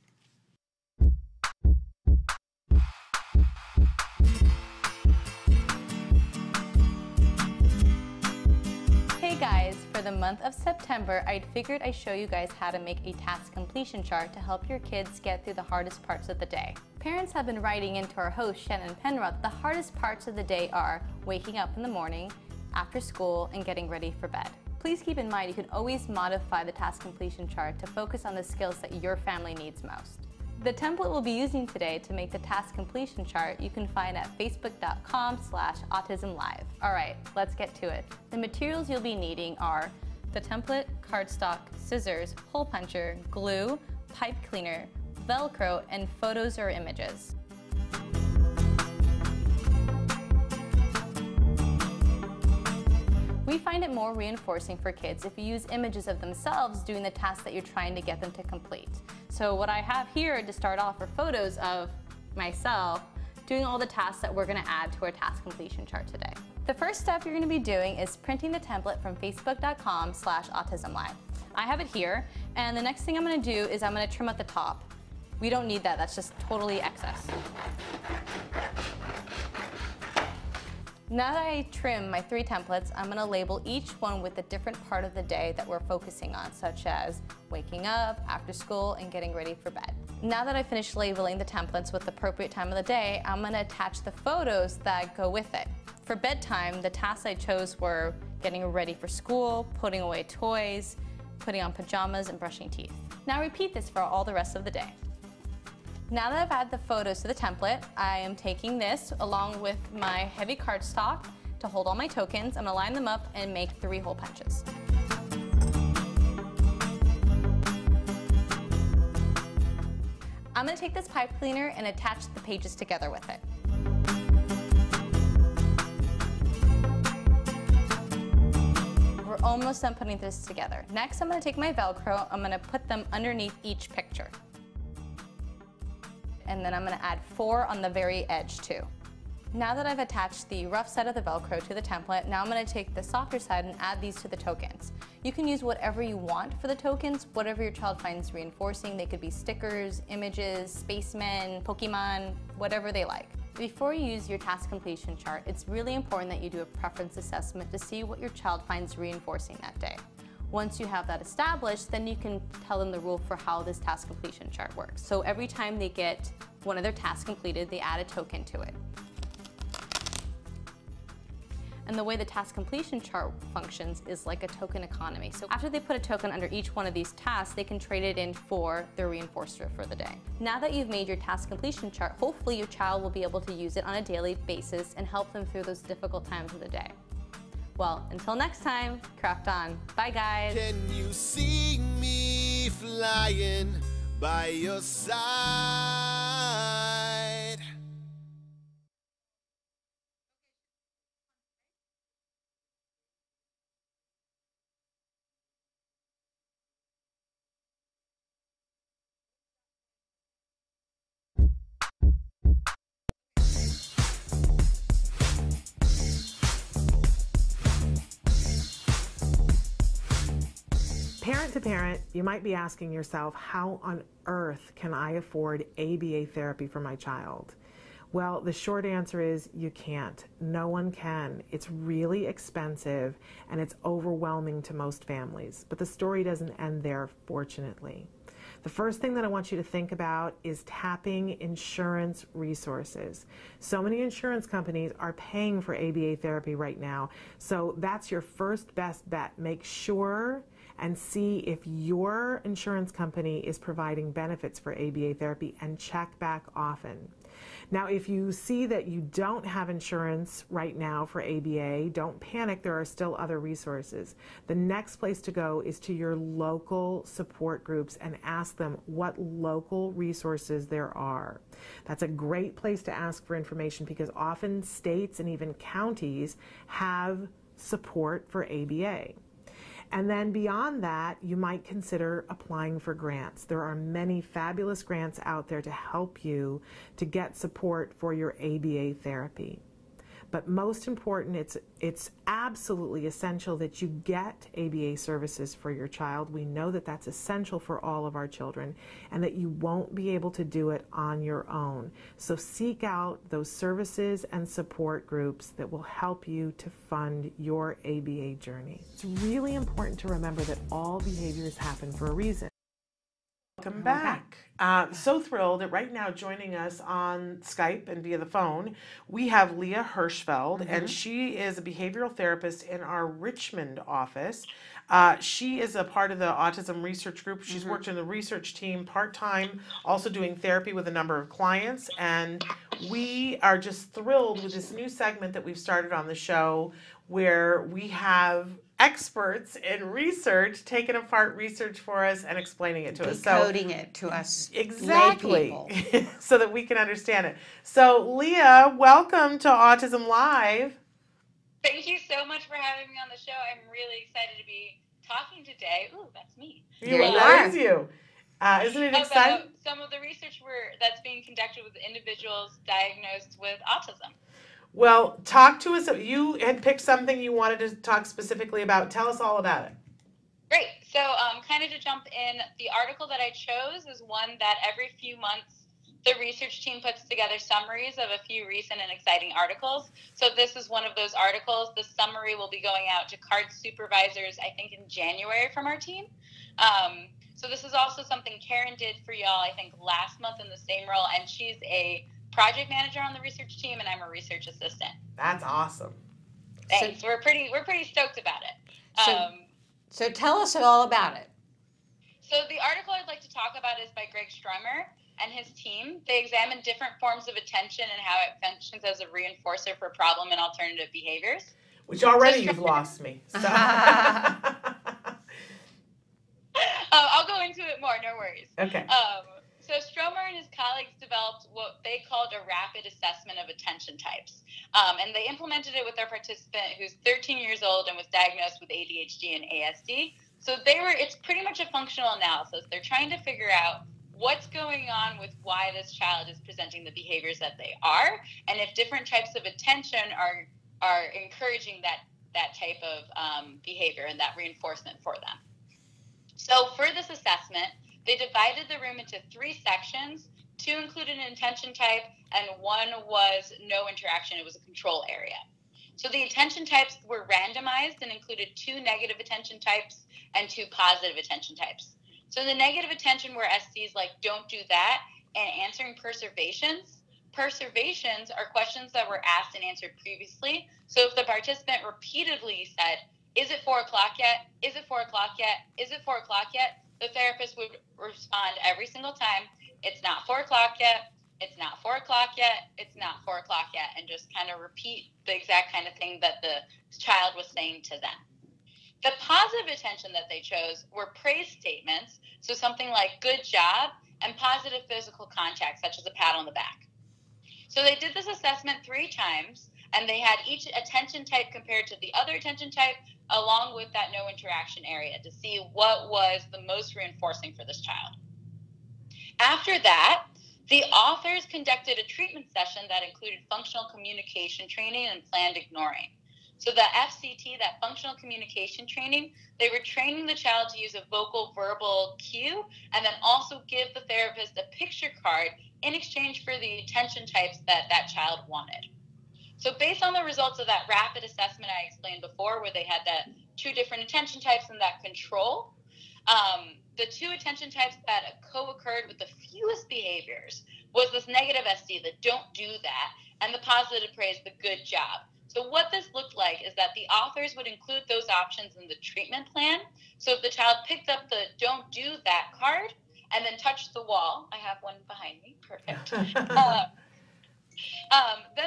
Hey guys, for the month of September, I figured I'd show you guys how to make a task completion chart to help your kids get through the hardest parts of the day. Parents have been writing into our host, Shannon Penrod, the hardest parts of the day are waking up in the morning, after school, and getting ready for bed. Please keep in mind you can always modify the task completion chart to focus on the skills that your family needs most. The template we'll be using today to make the task completion chart you can find at facebook.com/autism-live. Alright, let's get to it. The materials you'll be needing are the template, cardstock, scissors, hole puncher, glue, pipe cleaner, Velcro, and photos or images. We find it more reinforcing for kids if you use images of themselves doing the tasks that you're trying to get them to complete. So what I have here to start off are photos of myself doing all the tasks that we're going to add to our task completion chart today. The first step you're going to be doing is printing the template from facebook.com/autism-live. I have it here, and the next thing I'm going to do is I'm going to trim at the top. We don't need that, that's just totally excess. Now that I trim my 3 templates, I'm going to label each one with a different part of the day that we're focusing on, such as waking up, after school, and getting ready for bed. Now that I finished labeling the templates with the appropriate time of the day, I'm going to attach the photos that go with it. For bedtime, the tasks I chose were getting ready for school, putting away toys, putting on pajamas, and brushing teeth. Now repeat this for all the rest of the day. Now that I've added the photos to the template, I am taking this along with my heavy cardstock to hold all my tokens. I'm going to line them up and make 3 hole punches. I'm going to take this pipe cleaner and attach the pages together with it. We're almost done putting this together. Next, I'm going to take my Velcro, I'm going to put them underneath each picture. And then I'm going to add 4 on the very edge too. Now that I've attached the rough side of the Velcro to the template, now I'm going to take the softer side and add these to the tokens. You can use whatever you want for the tokens, whatever your child finds reinforcing. They could be stickers, images, spacemen, Pokemon, whatever they like. Before you use your task completion chart, it's really important that you do a preference assessment to see what your child finds reinforcing that day. Once you have that established, then you can tell them the rule for how this task completion chart works. So every time they get one of their tasks completed, they add a token to it. And the way the task completion chart functions is like a token economy. So after they put a token under each one of these tasks, they can trade it in for their reinforcer for the day. Now that you've made your task completion chart, hopefully your child will be able to use it on a daily basis and help them through those difficult times of the day. Well, until next time, craft on. Bye, guys. Can you see me flying by your side? Parent to parent, you might be asking yourself, how on earth can I afford ABA therapy for my child? Well, the short answer is you can't. No one can. It's really expensive and it's overwhelming to most families. But the story doesn't end there, fortunately. The first thing that I want you to think about is tapping insurance resources. So many insurance companies are paying for ABA therapy right now. So that's your first best bet. Make sure and see if your insurance company is providing benefits for ABA therapy, and check back often. Now, if you see that you don't have insurance right now for ABA, don't panic. There are still other resources. The next place to go is to your local support groups and ask them what local resources there are. That's a great place to ask for information, because often states and even counties have support for ABA. And then beyond that, you might consider applying for grants. There are many fabulous grants out there to help you to get support for your ABA therapy. But most important, it's absolutely essential that you get ABA services for your child. We know that that's essential for all of our children, and that you won't be able to do it on your own. So seek out those services and support groups that will help you to fund your ABA journey. It's really important to remember that all behaviors happen for a reason. Welcome back. So thrilled that right now joining us on Skype and via the phone, we have Leah Hirschfeld, and she is a behavioral therapist in our Richmond office. She is a part of the autism research group. She's worked in the research team part-time, also doing therapy with a number of clients, and we are just thrilled with this new segment that we've started on the show, where we have experts in research taking apart research for us and explaining it to us. Decoding it to us. Exactly. So that we can understand it. So Leah, welcome to Autism Live. Thank you so much for having me on the show. I'm really excited to be talking today. Ooh, that's me. That is you. Isn't it exciting? About some of the research that's being conducted with individuals diagnosed with autism. Well, talk to us. You had picked something you wanted to talk specifically about. Tell us all about it. Great. So kind of to jump in, the article that I chose is one that every few months the research team puts together summaries of a few recent and exciting articles. So this is one of those articles. The summary will be going out to CARD supervisors, I think, in January from our team. So this is also something Karen did for y'all, I think, last month in the same role, and she's a project manager on the research team, and I'm a research assistant. That's awesome. Thanks. So, we're pretty stoked about it. So tell us all about it. So the article I'd like to talk about is by Greg Strummer and his team. They examine different forms of attention and how it functions as a reinforcer for problem and alternative behaviors. Which already you've lost me. So. I'll go into it more, no worries. Okay. So Stromer and his colleagues developed what they called a rapid assessment of attention types. And they implemented it with their participant who's 13 years old and was diagnosed with ADHD and ASD. So it's pretty much a functional analysis. They're trying to figure out what's going on with why this child is presenting the behaviors that they are, and if different types of attention are encouraging that type of behavior and that reinforcement for them. So for this assessment, they divided the room into 3 sections. 2 included an attention type, and 1 was no interaction. It was a control area. So the attention types were randomized and included 2 negative attention types and 2 positive attention types. So the negative attention were SCs like don't do that and answering perservations. Perservations are questions that were asked and answered previously. So if the participant repeatedly said, is it 4 o'clock yet? Is it 4 o'clock yet? Is it 4 o'clock yet? The therapist would respond every single time, it's not 4 o'clock yet, it's not 4 o'clock yet, it's not 4 o'clock yet, and just kind of repeat the exact kind of thing that the child was saying to them. The positive attention that they chose were praise statements, so something like good job, and positive physical contact, such as a pat on the back. So they did this assessment 3 times, and they had each attention type compared to the other attention type, along with that no interaction area, to see what was the most reinforcing for this child. After that, the authors conducted a treatment session that included functional communication training and planned ignoring. So the FCT, that functional communication training, they were training the child to use a vocal verbal cue and then also give the therapist a picture card in exchange for the attention types that that child wanted. So based on the results of that rapid assessment I explained before, where they had that 2 different attention types and that control, the 2 attention types that co-occurred with the fewest behaviors was this negative SD, the don't do that, and the positive praise, the good job. So what this looked like is that the authors would include those options in the treatment plan. So if the child picked up the "don't do that" card and then touched the wall, I have one behind me, perfect. Then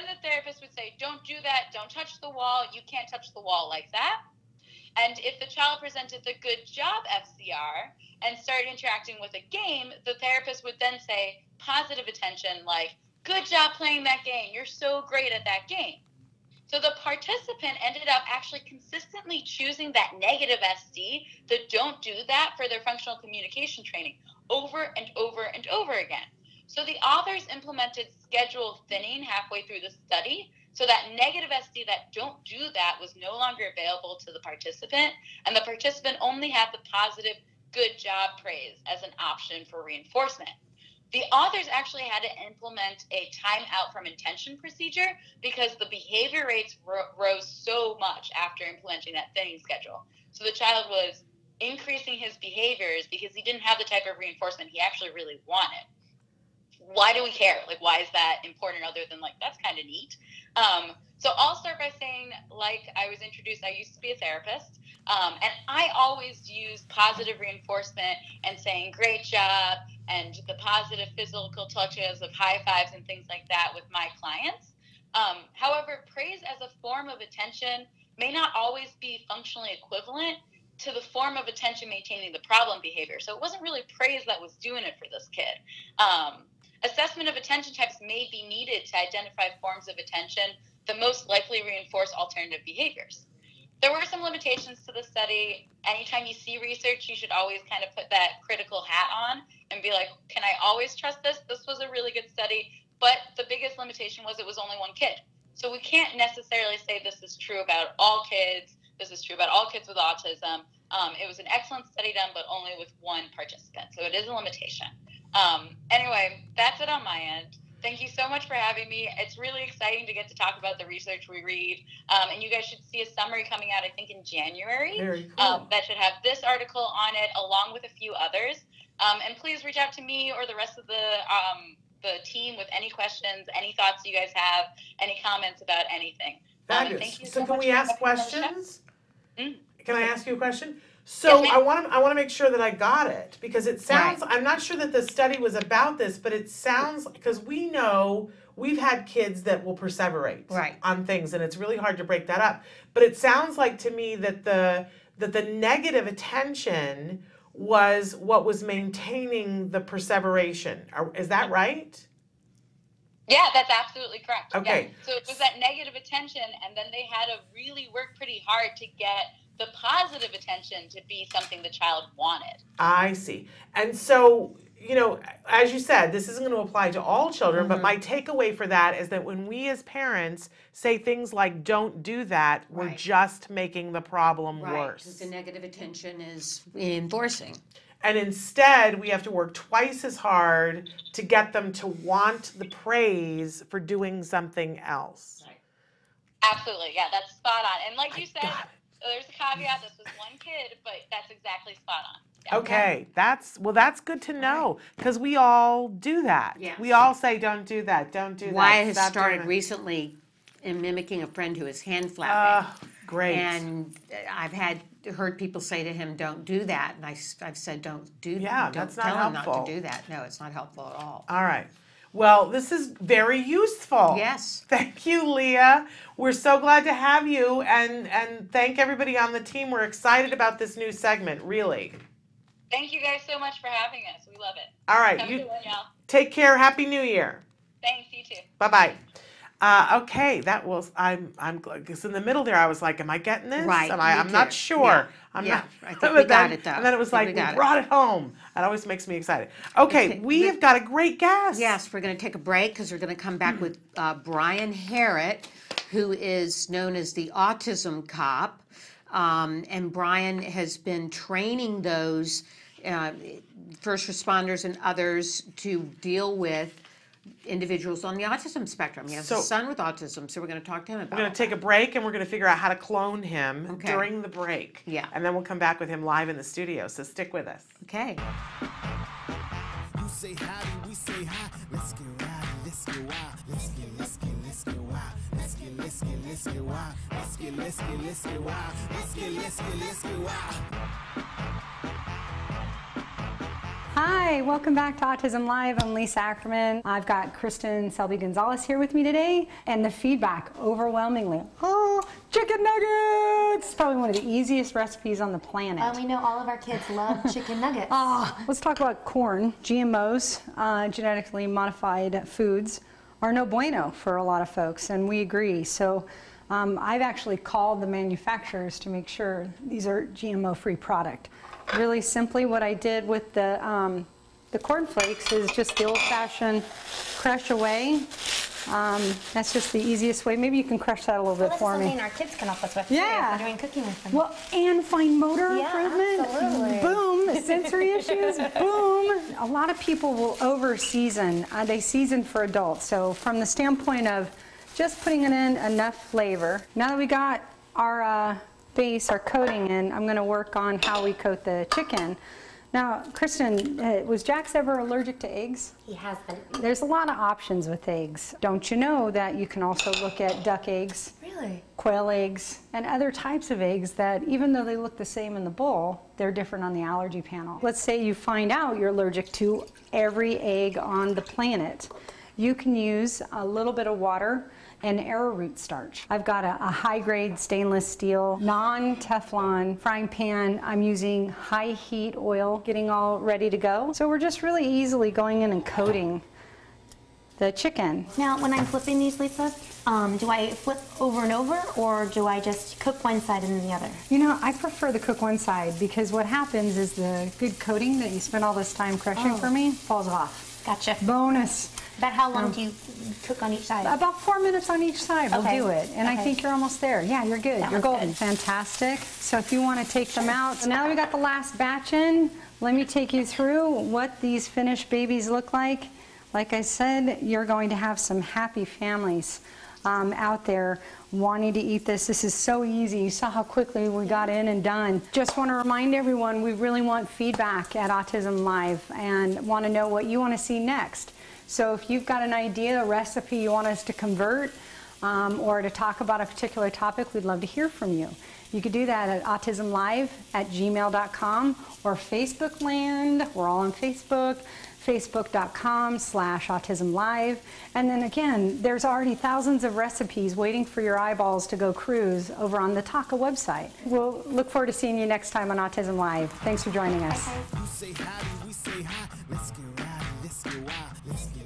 the therapist would say, "Don't do that, don't touch the wall, you can't touch the wall like that." And if the child presented the "good job" FCR and started interacting with a game, the therapist would then say positive attention like, "Good job playing that game, you're so great at that game." So the participant ended up actually consistently choosing that negative SD, the "don't do that," for their functional communication training over and over and over again. So the authors implemented schedule thinning halfway through the study, so that negative SD, that "don't do that," was no longer available to the participant, and the participant only had the positive "good job" praise as an option for reinforcement. The authors actually had to implement a time out from intention procedure because the behavior rates rose so much after implementing that thinning schedule. So the child was increasing his behaviors because he didn't have the type of reinforcement he actually really wanted. Why do we care? Like, why is that important other than like, that's kind of neat? So I'll start by saying, like I was introduced, I used to be a therapist, and I always use positive reinforcement and saying "great job" and the positive physical touches of high fives and things like that with my clients. However, praise as a form of attention may not always be functionally equivalent to the form of attention maintaining the problem behavior. So it wasn't really praise that was doing it for this kid. Assessment of attention types may be needed to identify forms of attention that most likely reinforce alternative behaviors. There were some limitations to the study. Anytime you see research, you should always kind of put that critical hat on and be like, can I always trust this? This was a really good study, but the biggest limitation was it was only one kid. So we can't necessarily say this is true about all kids. This is true about all kids with autism. It was an excellent study done, but only with one participant. So it is a limitation. Anyway, that's it on my end. Thank you so much for having me. It's really exciting to get to talk about the research we read. And you guys should see a summary coming out, I think, in January. Very cool. That should have this article on it along with a few others. And please reach out to me or the rest of the team with any questions, any thoughts you guys have, any comments about anything. Fabulous. Thank you So can much we for ask having me on the show. questions? Can I ask you a question? So Yes, I want to make sure that I got it, because it sounds, I'm not sure that the study was about this, but it sounds, because we know we've had kids that will perseverate on things, and it's really hard to break that up. But it sounds like to me that the negative attention was what was maintaining the perseveration. Is that right? Yeah, that's absolutely correct. Okay. Yeah. So it was that negative attention, and then they had to really work pretty hard to get the positive attention to be something the child wanted. I see. And so, you know, as you said, this isn't going to apply to all children, but my takeaway for that is that when we as parents say things like "don't do that," we're just making the problem worse. Because the negative attention is reinforcing. And instead, we have to work twice as hard to get them to want the praise for doing something else. Right. Absolutely. Yeah, that's spot on. And like you said, there's a caveat. This was one kid, but that's exactly spot on. Yeah. Okay, that's good to know, because we all do that. Yes. We all say, "Don't do that, don't do that." Wyatt has stop doing started it." recently in mimicking a friend who is hand flapping. Great. And I've heard people say to him, "Don't do that," and I've said, "Don't do that. Yeah, Don't that's not tell him helpful. not to do that." No, it's not helpful at all. All right. Well, this is very useful. Yes. Thank you, Leah. We're so glad to have you, and thank everybody on the team. We're excited about this new segment, really. Thank you guys so much for having us. We love it. All right. Have a good one, y'all. Take care. Happy New Year. Thanks, you too. Bye-bye. Okay, that was, I'm because in the middle there I was like, am I getting this? Right, I'm not sure. Yeah. I'm Yeah, not. I think we got it, though. And then it was I like, think we we got it. brought it home. That always makes me excited. Okay, we have got a great guest. Yes, we're going to take a break because we're going to come back with Brian Harrett, who is known as the Autism Cop. And Brian has been training those first responders and others to deal with individuals on the autism spectrum. He has a son with autism, so we're going to talk to him about We're going to take a break, and we're going to figure out how to clone him during the break. Yeah. And then we'll come back with him live in the studio, so stick with us. Okay. You say howdy, we say hi. Let's get rowdy, let's get wild. Let's get wild. Let's get wild. get wild. Let's get wild. Hi, welcome back to Autism Live. I'm Lisa Ackerman. I've got Kristen Selby-Gonzalez here with me today, and the feedback overwhelmingly. Oh, chicken nuggets! Probably one of the easiest recipes on the planet. We know all of our kids love chicken nuggets. Let's talk about corn. GMOs, genetically modified foods, are no bueno for a lot of folks, and we agree. So I've actually called the manufacturers to make sure these are GMO-free product. Really simply, what I did with the corn flakes is just the old-fashioned crush away. That's just the easiest way. Maybe you can crush that a little bit for me. That's something our kids can help us with Yeah. too, if we're doing cooking with them. Well, and fine motor improvement. Absolutely. Boom. Sensory issues. Boom. A lot of people will over-season. They season for adults. So from the standpoint of just putting it in enough flavor. Now that we got our base, our coating in, I'm going to work on how we coat the chicken. Now, Kristen, was Jax ever allergic to eggs? He has been. There's a lot of options with eggs. Don't you know that you can also look at duck eggs, Really? quail eggs, and other types of eggs that even though they look the same in the bowl, they're different on the allergy panel. Let's say you find out you're allergic to every egg on the planet. You can use a little bit of water and arrowroot starch. I've got a high-grade stainless steel, non-Teflon frying pan. I'm using high heat oil, getting all ready to go. So we're just really easily going in and coating the chicken. Now, when I'm flipping these, Lisa, do I flip over and over, or do I just cook one side and then the other? You know, I prefer to cook one side because what happens is the good coating that you spent all this time crushing for me falls off. Gotcha. Bonus. About how long do you cook on each side? About 4 minutes on each side. We'll Okay. do it. And I Okay. think you're almost there. Yeah, you're good. That You're one's golden. good. Fantastic. So if you want to take them out. So now that we got the last batch in, let me take you through what these finished babies look like. Like I said, you're going to have some happy families out there wanting to eat this. This is so easy. You saw how quickly we got in and done. Just want to remind everyone, we really want feedback at Autism Live and want to know what you want to see next. So if you've got an idea, a recipe you want us to convert or to talk about a particular topic, we'd love to hear from you. You could do that at autismlive@gmail.com or Facebook land. We're all on Facebook. Facebook.com/autismlive. And then again, there's already thousands of recipes waiting for your eyeballs to go cruise over on the TACA website. We'll look forward to seeing you next time on Autism Live. Thanks for joining us. You say howdy, we say hi. Let's get rowdy, let's get wild. Let's get wild.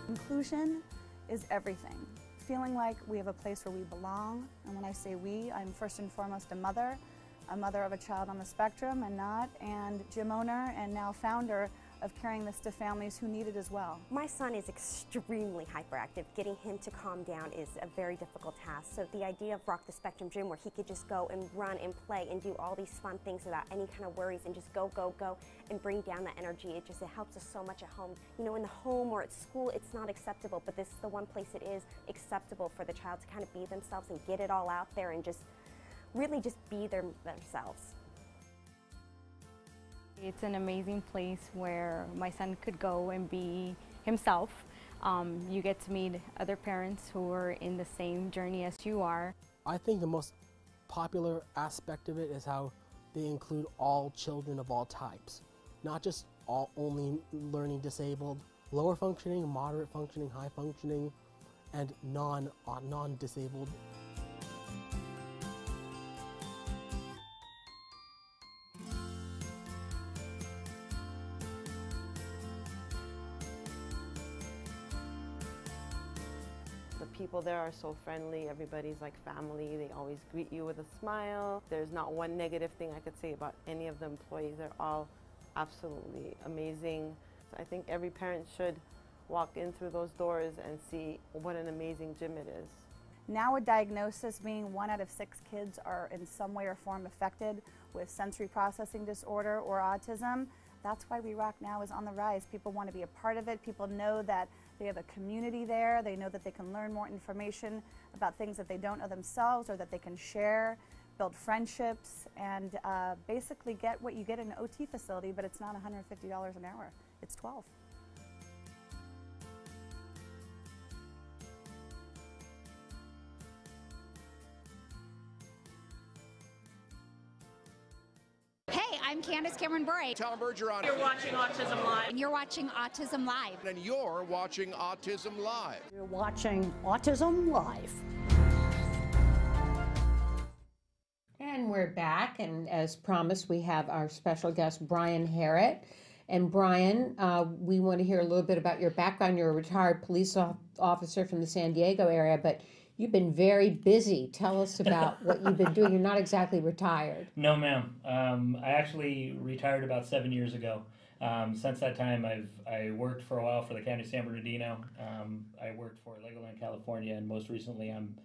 Inclusion is everything. Feeling like we have a place where we belong, and when I say we, I'm first and foremost a mother of a child on the spectrum and not, and gym owner and now founder of carrying this to families who need it as well. My son is extremely hyperactive. Getting him to calm down is a very difficult task. So the idea of Rock the Spectrum Gym, where he could just go and run and play and do all these fun things without any kind of worries and just go, go, go and bring down that energy, it helps us so much at home. You know, in the home or at school, it's not acceptable, but this is the one place it is acceptable for the child to kind of be themselves and get it all out there and just really just be themselves. It's an amazing place where my son could go and be himself. You get to meet other parents who are in the same journey as you are. I think the most popular aspect of it is how they include all children of all types, not just only learning disabled, lower functioning, moderate functioning, high functioning, and non-disabled. The people there are so friendly. Everybody's like family. They always greet you with a smile. There's not one negative thing I could say about any of the employees. They're all absolutely amazing. So I think every parent should walk in through those doors and see what an amazing gym it is. Now a diagnosis meaning 1 out of 6 kids are in some way or form affected with sensory processing disorder or autism. That's why We Rock Now is on the rise. People want to be a part of it. People know that they have a community there. They know that they can learn more information about things that they don't know themselves or that they can share, build friendships, and basically get what you get in an OT facility, but it's not $150 an hour. It's $12. Hey, I'm Candace Cameron Bray. Tom Bergeron. You're watching Autism Live. And you're watching Autism Live. And you're watching Autism Live. You're watching Autism Live. And we're back, and as promised, we have our special guest, Brian Harrett. And Brian, we want to hear a little bit about your background. You're a retired police officer from the San Diego area, but you've been very busy. Tell us about what you've been doing. You're not exactly retired. No, ma'am. I actually retired about 7 years ago. Since that time, I worked for a while for the County of San Bernardino. I worked for Legoland, California, and most recently I'm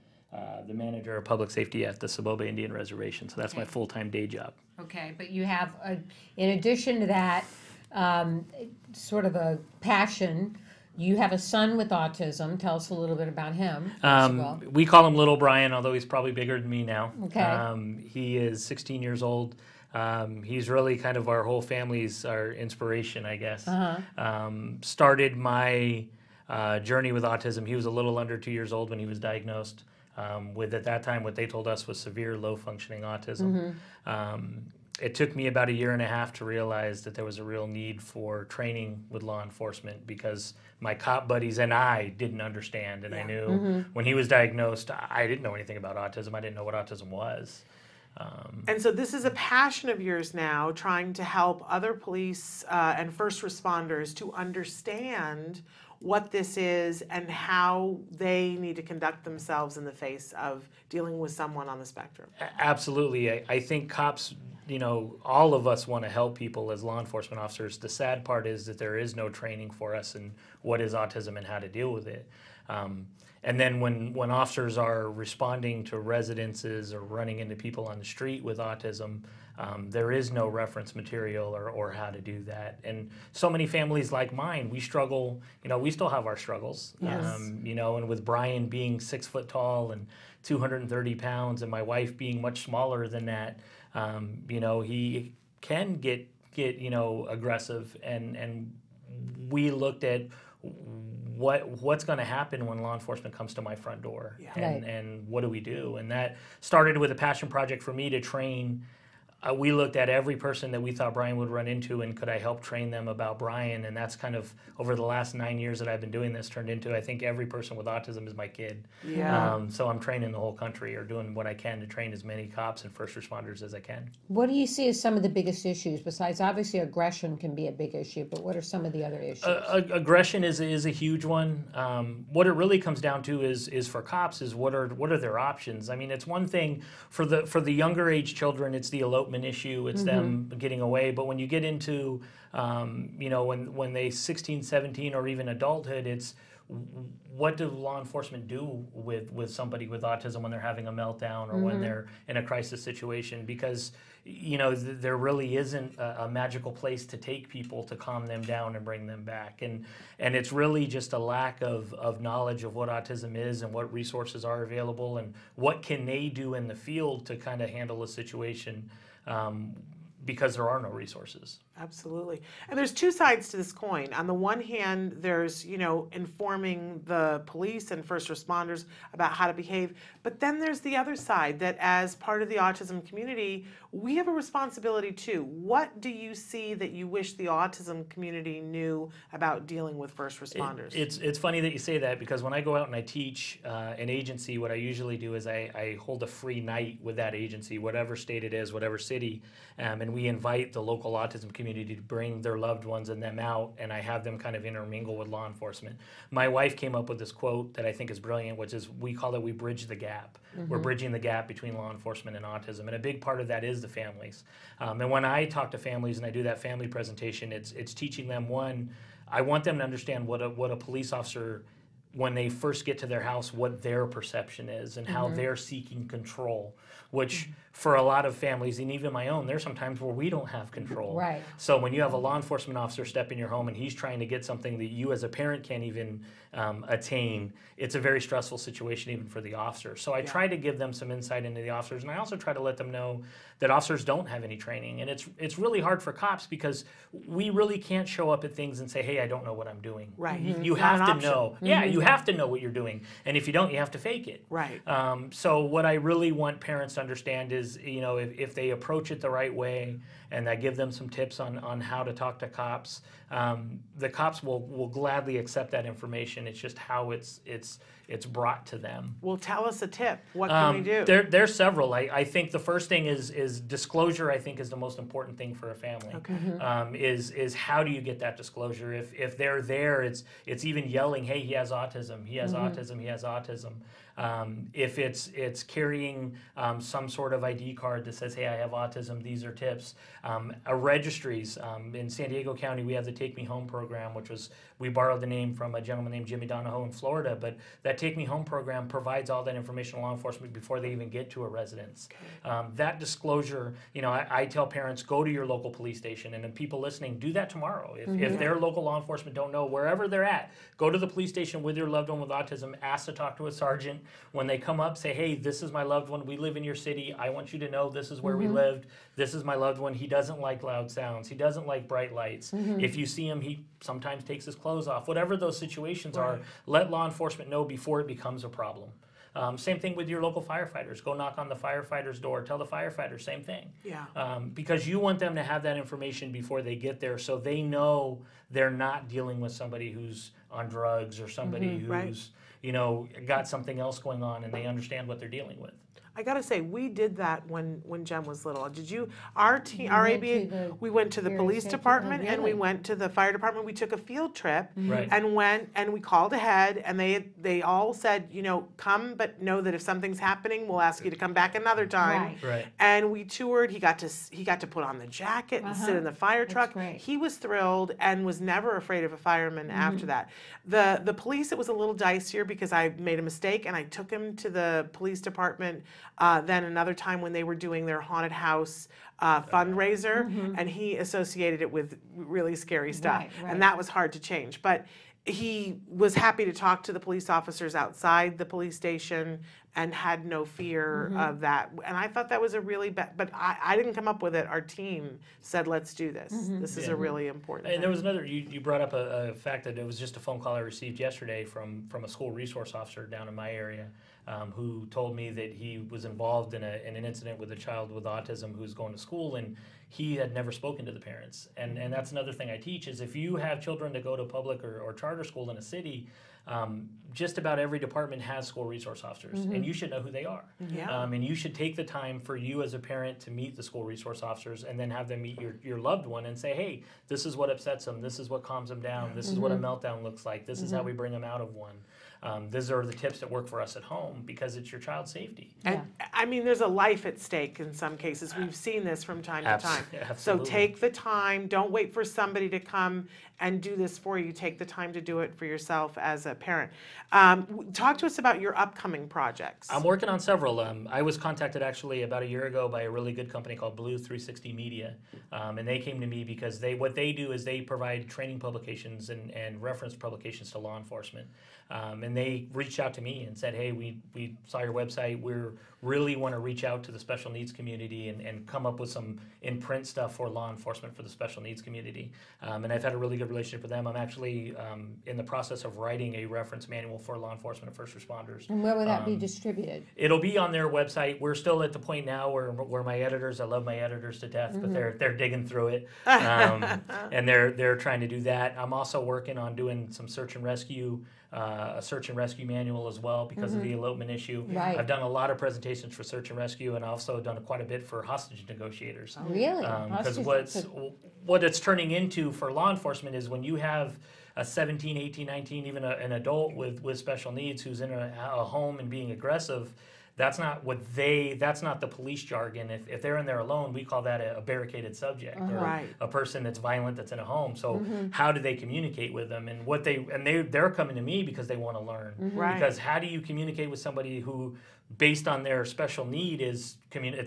the manager of public safety at the Saboba Indian Reservation. So that's my full-time day job. Okay, but you have, in addition to that, sort of a passion. You have a son with autism. Tell us a little bit about him. We call him Little Brian, although he's probably bigger than me now. Okay. He is 16 years old. He's really kind of our whole family's our inspiration, I guess. Started my journey with autism. He was a little under 2 years old when he was diagnosed with, at that time, what they told us was severe low-functioning autism. It took me about 1.5 years to realize that there was a real need for training with law enforcement because my cop buddies and I didn't understand. And I knew when he was diagnosed, I didn't know anything about autism. I didn't know what autism was. And so this is a passion of yours now, trying to help other police and first responders to understand what this is and how they need to conduct themselves in the face of dealing with someone on the spectrum. Absolutely. I think cops, you know, all of us want to help people as law enforcement officers. The sad part is that there is no training for us in what is autism and how to deal with it. And then when officers are responding to residences or running into people on the street with autism, there is no reference material or how to do that. And so many families like mine, we struggle, you know, we still have our struggles. Yes. You know, and with Brian being 6 foot tall and 230 pounds and my wife being much smaller than that, you know, he can get you know, aggressive, and we looked at what's going to happen when law enforcement comes to my front door, and what do we do? And that started with a passion project for me to train. We looked at every person that we thought Brian would run into and could I help train them about Brian, and that's kind of over the last 9 years that I've been doing this turned into, I think every person with autism is my kid. Yeah. So I'm training the whole country or doing what I can to train as many cops and first responders as I can. What do you see as some of the biggest issues? Besides, obviously, aggression can be a big issue, but what are some of the other issues? Aggression is a huge one. What it really comes down to is for cops is what are their options? I mean, it's one thing for the younger age children, it's the elopement issue, it's them getting away. But when you get into, you know, when they 16, 17, or even adulthood, it's what do law enforcement do with somebody with autism when they're having a meltdown or when they're in a crisis situation? Because, you know, there really isn't a magical place to take people to calm them down and bring them back. And it's really just a lack of knowledge of what autism is and what resources are available and what can they do in the field to kind of handle a situation, because there are no resources. Absolutely. And there's two sides to this coin. On the one hand, there's, you know, informing the police and first responders about how to behave. But then there's the other side that as part of the autism community, we have a responsibility too. What do you see that you wish the autism community knew about dealing with first responders? It's funny that you say that, because when I go out and I teach an agency, what I usually do is I hold a free night with that agency, whatever state it is, whatever city, and we invite the local autism community to bring their loved ones and them out, and I have them kind of intermingle with law enforcement. My wife came up with this quote that I think is brilliant, which is, we call it, we bridge the gap. We're bridging the gap between law enforcement and autism, and a big part of that is the families. And when I talk to families and I do that family presentation, it's teaching them, one, I want them to understand what a police officer when they first get to their house, what their perception is and how they're seeking control, which for a lot of families, and even my own, there's some times where we don't have control. Right. So when you have a law enforcement officer step in your home and he's trying to get something that you as a parent can't even attain, it's a very stressful situation even for the officer. So I try to give them some insight into the officers, and I also try to let them know that officers don't have any training. And it's really hard for cops because we really can't show up at things and say, hey, I don't know what I'm doing. Right. You have to know. Yeah, you have to know what you're doing. And if you don't, you have to fake it. Right. So what I really want parents to understand is, if they approach it the right way and I give them some tips on how to talk to cops, the cops will gladly accept that information. It's just how it's brought to them. Well, tell us a tip. What can we do? There's several. I think the first thing is disclosure. I think is the most important thing for a family. Okay. Is how do you get that disclosure? If they're there, it's even yelling, hey, he has autism. He has autism. He has autism. If it's carrying some sort of ID card that says, hey, I have autism, these are tips. Registries. In San Diego County, we have the Take Me Home program, we borrowed the name from a gentleman named Jimmy Donahoe in Florida, but that Take Me Home program provides all that information to law enforcement before they even get to a residence. That disclosure, I tell parents, go to your local police station, and then people listening, do that tomorrow. If their local law enforcement don't know, wherever they're at, go to the police station with your loved one with autism, ask to talk to a sergeant. When they come up, say, hey, this is my loved one, we live in your city, I want you to know this is where we lived, this is my loved one, he doesn't like loud sounds, he doesn't like bright lights. If you see him, he sometimes takes his clothes off. Whatever those situations are, let law enforcement know before it becomes a problem. Same thing with your local firefighters. Go knock on the firefighter's door. Tell the firefighters, same thing. Yeah. Because you want them to have that information before they get there so they know they're not dealing with somebody who's on drugs or somebody who's, got something else going on, and they understand what they're dealing with. I gotta say, we did that when Jem was little. Did you? Our ABA, we went to the police department and we went to the fire department. We took a field trip and went and we called ahead, and they all said, come, but know that if something's happening, we'll ask you to come back another time. Right. And we toured. He got to put on the jacket and sit in the fire truck. He was thrilled and was never afraid of a fireman after that. The police, it was a little dicier because I made a mistake and I took him to the police department. Then another time when they were doing their haunted house fundraiser, and he associated it with really scary stuff, and that was hard to change. But he was happy to talk to the police officers outside the police station and had no fear of that. And I thought that was a really but I didn't come up with it. Our team said, let's do this. This is a really important thing. There was another, you brought up a fact that it was just a phone call I received yesterday from a school resource officer down in my area who told me that he was involved in an incident with a child with autism who's going to school, and he had never spoken to the parents. And that's another thing I teach is if you have children that go to public or charter school in a city, just about every department has school resource officers, and you should know who they are. And you should take the time for you as a parent to meet the school resource officers and then have them meet your loved one and say, hey, this is what upsets them, this is what calms them down, this is what a meltdown looks like, this is how we bring them out of one. These are the tips that work for us at home because it's your child's safety. And I mean, there's a life at stake in some cases. We've seen this from time to time. So take the time. Don't wait for somebody to come and do this for you. Take the time to do it for yourself as a parent. Talk to us about your upcoming projects. I'm working on several. I was contacted actually about a year ago by a really good company called Blue 360 Media, and they came to me because what they do is they provide training publications and reference publications to law enforcement. And they reached out to me and said, hey, we saw your website. We really want to reach out to the special needs community and come up with some in-print stuff for law enforcement for the special needs community. And I've had a really good relationship with them. I'm actually in the process of writing a reference manual for law enforcement and first responders. And where will that be distributed? It'll be on their website. We're still at the point now where my editors, I love my editors to death, but they're digging through it. And they're trying to do that. I'm also working on doing some search and rescue, a search and rescue manual as well because of the elopement issue. I've done a lot of presentations for search and rescue, and also done quite a bit for hostage negotiators. Really? Because what it's turning into for law enforcement is when you have a 17, 18, 19, even an adult with special needs who's in a home and being aggressive, That's not the police jargon. If they're in there alone, we call that a barricaded subject, or Right. a person that's violent that's in a home. So how do they communicate with them? And they're coming to me because they want to learn. Right. Because how do you communicate with somebody who, based on their special need, it's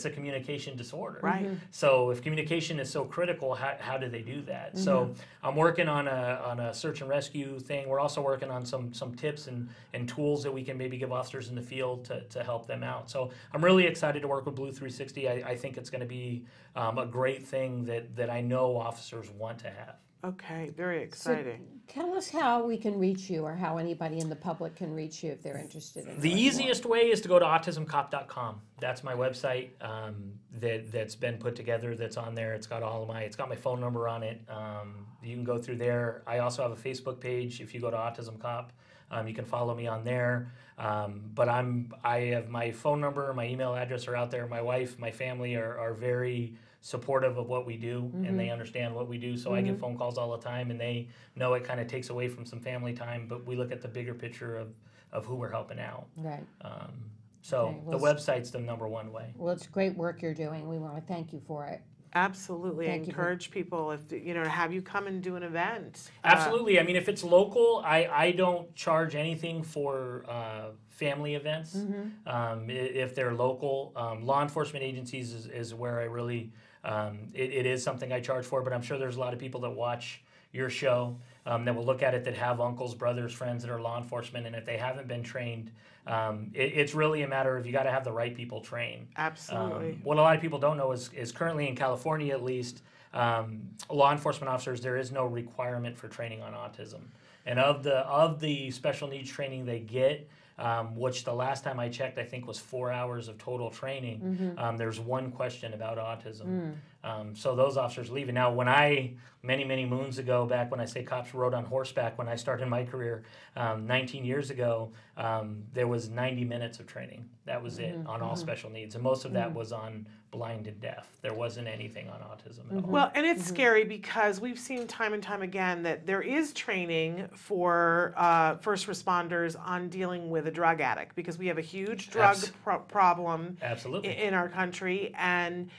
a communication disorder. Right. So if communication is so critical, how do they do that? So I'm working on a search and rescue thing. We're also working on some tips and tools that we can maybe give officers in the field to help them out. So I'm really excited to work with Blue 360. I think it's going to be a great thing that I know officers want to have. Okay, very exciting. Tell us how we can reach you, or how anybody in the public can reach you if they're interested in The learning easiest way is to go to autismcop.com. That's my website that's been put together, that's on there. It's got my phone number on it. You can go through there. I also have a Facebook page. If you go to Autism Cop, you can follow me on there. But I have my phone number, my email address are out there. My wife, my family are very supportive of what we do, and they understand what we do. So I get phone calls all the time, and they know it kind of takes away from some family time, but we look at the bigger picture of who we're helping out. Right. So Okay, well, the website's the number one way. Well, it's great work you're doing. We want to thank you for it. Absolutely. Thank you for- Encourage people, if to have you come and do an event. Absolutely. I mean, if it's local, I don't charge anything for family events. If they're local, law enforcement agencies is where I really, it is something I charge for, but I'm sure there's a lot of people that watch your show that will look at it that have uncles, brothers, friends that are law enforcement, and if they haven't been trained, it's really a matter of you got to have the right people trained. Absolutely. What a lot of people don't know is currently in California, at least, law enforcement officers, there is no requirement for training on autism. And of the special needs training they get, which the last time I checked, I think was 4 hours of total training, there's one question about autism. So those officers leave. And now when many moons ago, back when I say cops rode on horseback, when I started my career 19 years ago, there was 90 minutes of training. That was it on all special needs. And most of that was on blind and deaf. There wasn't anything on autism at all. Well, and it's scary because we've seen time and time again that there is training for first responders on dealing with a drug addict, because we have a huge drug problem in our country. And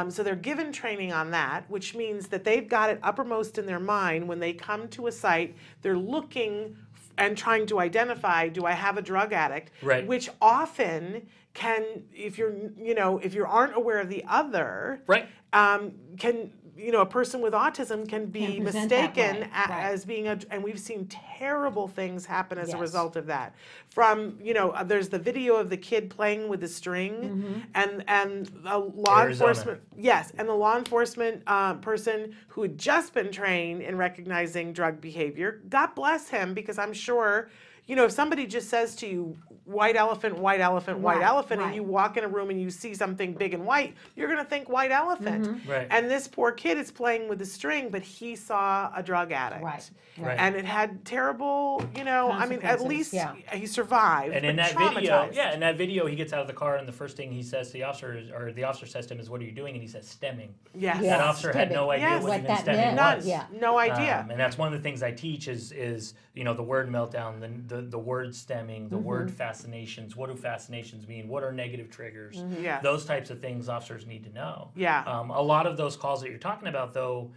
so they're given training on that, which means that they've got it uppermost in their mind when they come to a site. They're looking and trying to identify, do I have a drug addict? Right. Which often can, if you aren't aware of the other, right, a person with autism can be Can present that mistaken way, right. as being and we've seen terrible things happen as a Yes. result of that. From, there's the video of the kid playing with the string, and the law Arizona. enforcement, yes, and the law enforcement person who had just been trained in recognizing drug behavior, God bless him, because I'm sure, if somebody just says to you, white elephant, white elephant, white Right, elephant, and right. you walk in a room and you see something big and white, you're going to think white elephant. Right. And this poor kid is playing with the string, but he saw a drug addict. Right. And it had terrible, at least yeah. he survived. And in but that video, he gets out of the car, and the first thing he says to the officer says to him is, "What are you doing?" And he says, "Stemming." Yes. That officer had no idea Yes. what even that stemming meant. was. Yeah. No idea. And that's one of the things I teach is the word meltdown, the word stemming, the word fascinations. What do fascinations mean? What are negative triggers? Yes. Those types of things officers need to know. Yeah. A lot of those calls that you're talking about, though,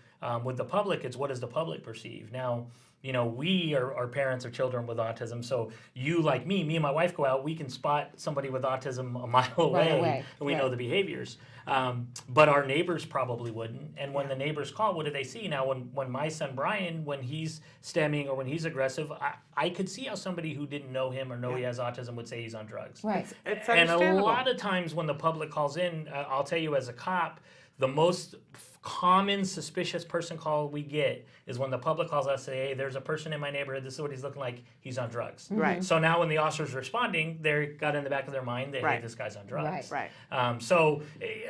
with the public, it's what does the public perceive? Now, we are parents of children with autism, so you, like me and my wife go out, we can spot somebody with autism a mile away, and we know the behaviors. But our neighbors probably wouldn't. And when the neighbors call, what do they see? Now, when my son Brian, when he's stemming or when he's aggressive, I could see how somebody who didn't know him or know he has autism would say he's on drugs. Right. It's And a understandable. lot of times when the public calls in, I'll tell you as a cop, the most common suspicious person call we get is when the public calls us, say, "Hey, there's a person in my neighborhood, this is what he's looking like, he's on drugs." Right. So now when the officer's responding, they got in the back of their mind that, hey, Right. this guy's on drugs. Right. So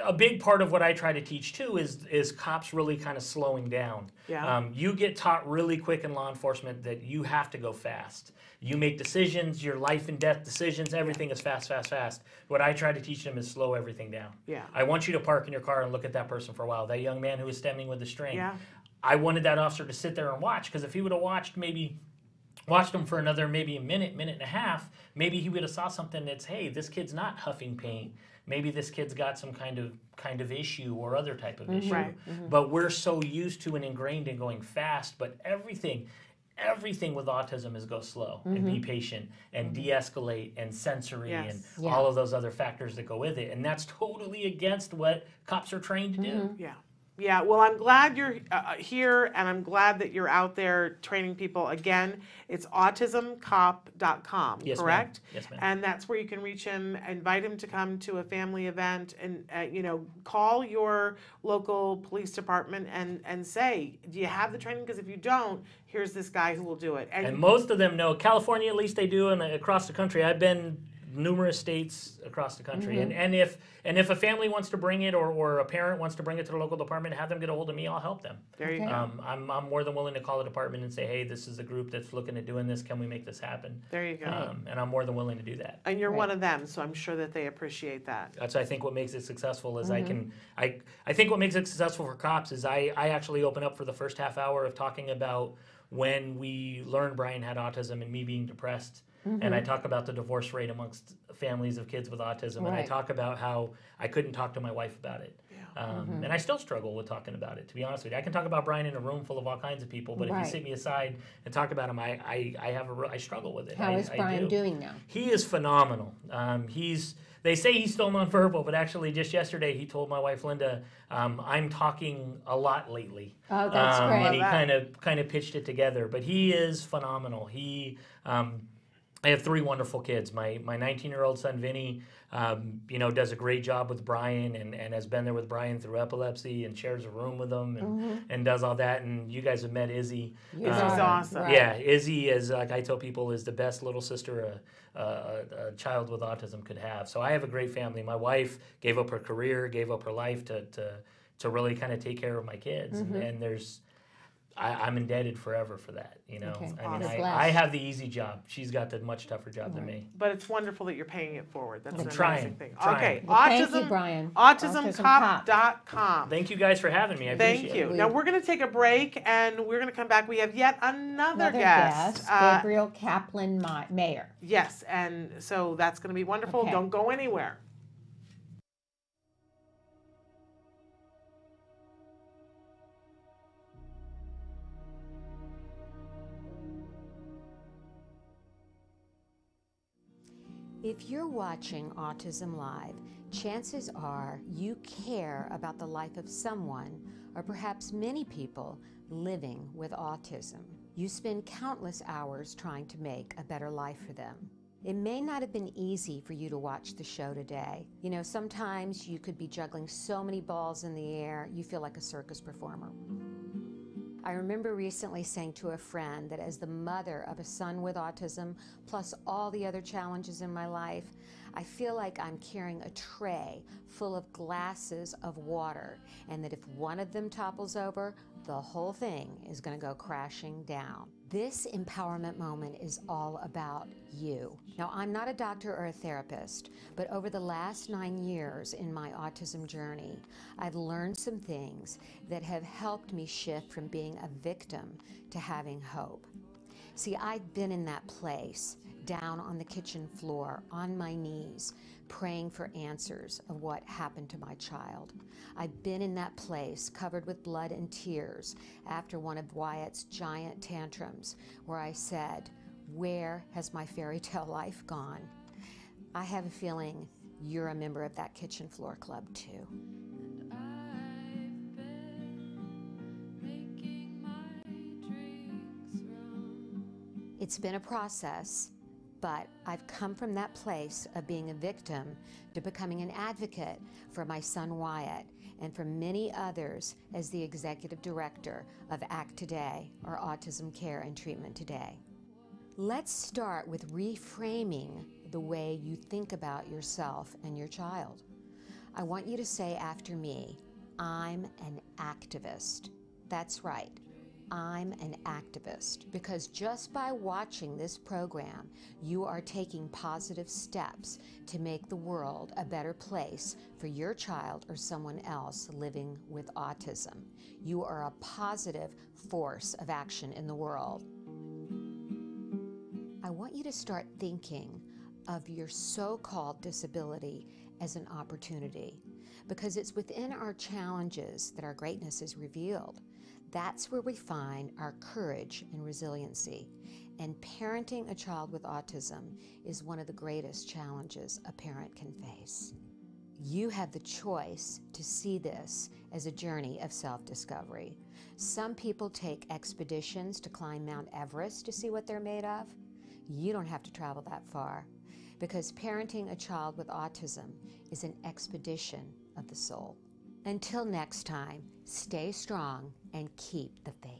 a big part of what I try to teach too is cops really kind of slowing down. Yeah. You get taught really quick in law enforcement that you have to go fast. You make decisions, your life and death decisions, everything is fast, fast, fast. What I try to teach them is slow everything down. Yeah. I want you to park in your car and look at that person for a while. That young man who was stemming with the string. Yeah. I wanted that officer to sit there and watch, because if he would have watched maybe watched him for another maybe a minute, minute and a half, maybe he would have saw something that's, hey, this kid's not huffing paint. Maybe this kid's got some kind of issue or other type of issue. Right. But we're so used to and ingrained in going fast, but everything with autism is go slow and be patient and de-escalate and sensory and all of those other factors that go with it. And that's totally against what cops are trained to do. Yeah. Yeah, well, I'm glad you're here, and I'm glad that you're out there training people. Again, it's autismcop.com, Yes, ma'am. correct? Yes, ma'am. And that's where you can reach him, invite him to come to a family event, and call your local police department and say, do you have the training? Because if you don't, here's this guy who will do it. And most of them know. California, at least they do, and across the country. I've been numerous states across the country, and if a family wants to bring it or a parent wants to bring it to the local department, have them get a hold of me. I'll help them. There you go. I'm more than willing to call the department and say, hey, this is a group that's looking at doing this. Can we make this happen? There you go. And I'm more than willing to do that. And you're one of them, so I'm sure that they appreciate that. That's I think what makes it successful is I think what makes it successful for cops is I actually open up for the first half hour of talking about when we learned Brian had autism and me being depressed. And I talk about the divorce rate amongst families of kids with autism. And I talk about how I couldn't talk to my wife about it. And I still struggle with talking about it, to be honest with you. I can talk about Brian in a room full of all kinds of people, but if you sit me aside and talk about him, I struggle with it. How is Brian doing now? He is phenomenal. They say he's still nonverbal, but actually just yesterday he told my wife Linda, I'm talking a lot lately. Oh, that's great. And he kind of pitched it together. But he is phenomenal. I have 3 wonderful kids. My 19-year-old son, Vinny, does a great job with Brian and has been there with Brian through epilepsy and shares a room with him and does all that. And you guys have met Izzy. Izzy's awesome. Yeah, Izzy is, like I tell people, is the best little sister a child with autism could have. So I have a great family. My wife gave up her career, gave up her life to really kind of take care of my kids. And I'm indebted forever for that, Okay. I mean, I have the easy job. She's got the much tougher job than me. But it's wonderful that you're paying it forward. That's an trying, amazing thing. trying. Okay, Well, thank you, Brian. autismcop.com. Thank you guys for having me. I appreciate Thank you. it. Now we're going to take a break, and we're going to come back. We have yet another guest. Gabriel Kaplan-Mayer. Yes, and so that's going to be wonderful. Okay. Don't go anywhere. If you're watching Autism Live, chances are you care about the life of someone, or perhaps many people, living with autism. You spend countless hours trying to make a better life for them. It may not have been easy for you to watch the show today. Sometimes you could be juggling so many balls in the air, you feel like a circus performer. I remember recently saying to a friend that as the mother of a son with autism, plus all the other challenges in my life, I feel like I'm carrying a tray full of glasses of water, and that if one of them topples over, the whole thing is going to go crashing down. This empowerment moment is all about you. Now, I'm not a doctor or a therapist, but over the last 9 years in my autism journey, I've learned some things that have helped me shift from being a victim to having hope. See, I've been in that place, down on the kitchen floor, on my knees, praying for answers of what happened to my child. I've been in that place, covered with blood and tears, after one of Wyatt's giant tantrums, where I said, "Where has my fairy tale life gone?" I have a feeling you're a member of that kitchen floor club too. It's been a process, but I've come from that place of being a victim to becoming an advocate for my son Wyatt and for many others as the executive director of ACT Today, or Autism Care and Treatment Today. Let's start with reframing the way you think about yourself and your child. I want you to say after me, "I'm an activist." That's right. I'm an activist, because just by watching this program, you are taking positive steps to make the world a better place for your child or someone else living with autism. You are a positive force of action in the world. want you to start thinking of your so-called disability as an opportunity, because it's within our challenges that our greatness is revealed. That's where we find our courage and resiliency. And parenting a child with autism is one of the greatest challenges a parent can face. You have the choice to see this as a journey of self-discovery. Some people take expeditions to climb Mount Everest to see what they're made of. You don't have to travel that far, because parenting a child with autism is an expedition of the soul. Until next time, stay strong and keep the faith.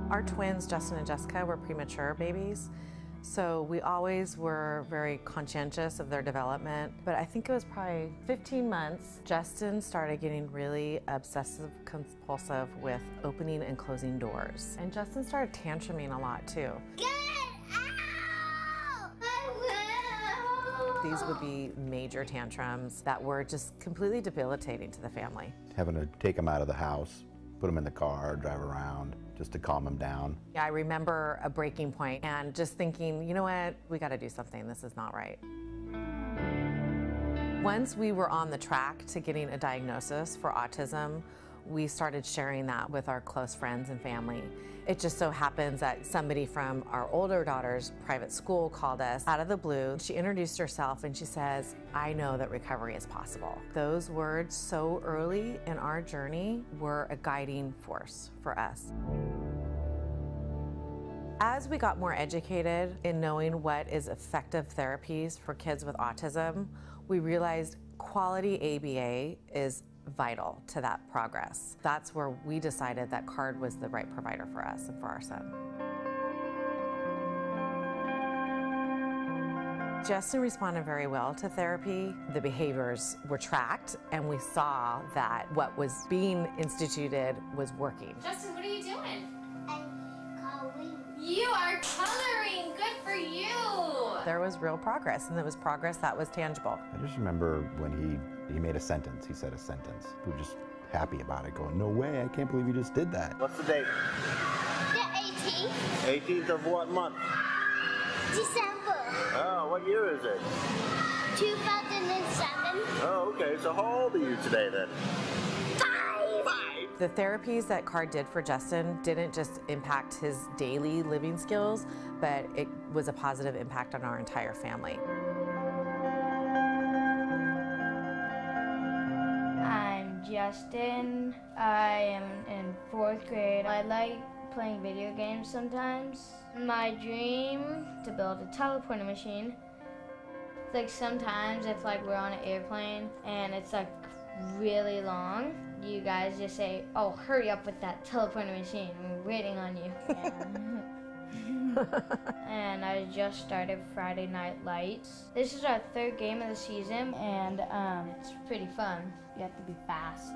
Our twins, Justin and Jessica, were premature babies, so we always were very conscientious of their development. But I think it was probably 15 months, Justin started getting really obsessive compulsive with opening and closing doors. And Justin started tantruming a lot too. These would be major tantrums that were just completely debilitating to the family. Having to take them out of the house, put them in the car, drive around, just to calm them down. Yeah, I remember a breaking point and just thinking, you know what, we got to do something. This is not right. Once we were on the track to getting a diagnosis for autism, we started sharing that with our close friends and family. It just so happens that somebody from our older daughter's private school called us out of the blue. She introduced herself and she says, "I know that recovery is possible." Those words so early in our journey were a guiding force for us. As we got more educated in knowing what is effective therapies for kids with autism, we realized quality ABA is vital to that progress. That's where we decided that CARD was the right provider for us and for our son. Justin responded very well to therapy. The behaviors were tracked, and we saw that what was being instituted was working. Justin, what are you doing? I'm coloring. You are coloring! Good for you! There was real progress, and it was progress that was tangible. I just remember when he made a sentence, he said a sentence. We were just happy about it, going, no way, I can't believe you just did that. What's the date? The 18th. 18th of what month? December. Oh, what year is it? 2007. Oh, okay, so how old are you today then? 5. The therapies that CARD did for Justin didn't just impact his daily living skills, but it was a positive impact on our entire family. I'm Justin. I am in 4th grade. I like playing video games sometimes. My dream to build a teleporter machine. It's like sometimes if like we're on an airplane and it's like really long, you guys just say, "Oh, hurry up with that teleporter machine. We're waiting on you." And I just started Friday Night Lights. This is our 3rd game of the season, and it's pretty fun. You have to be fast.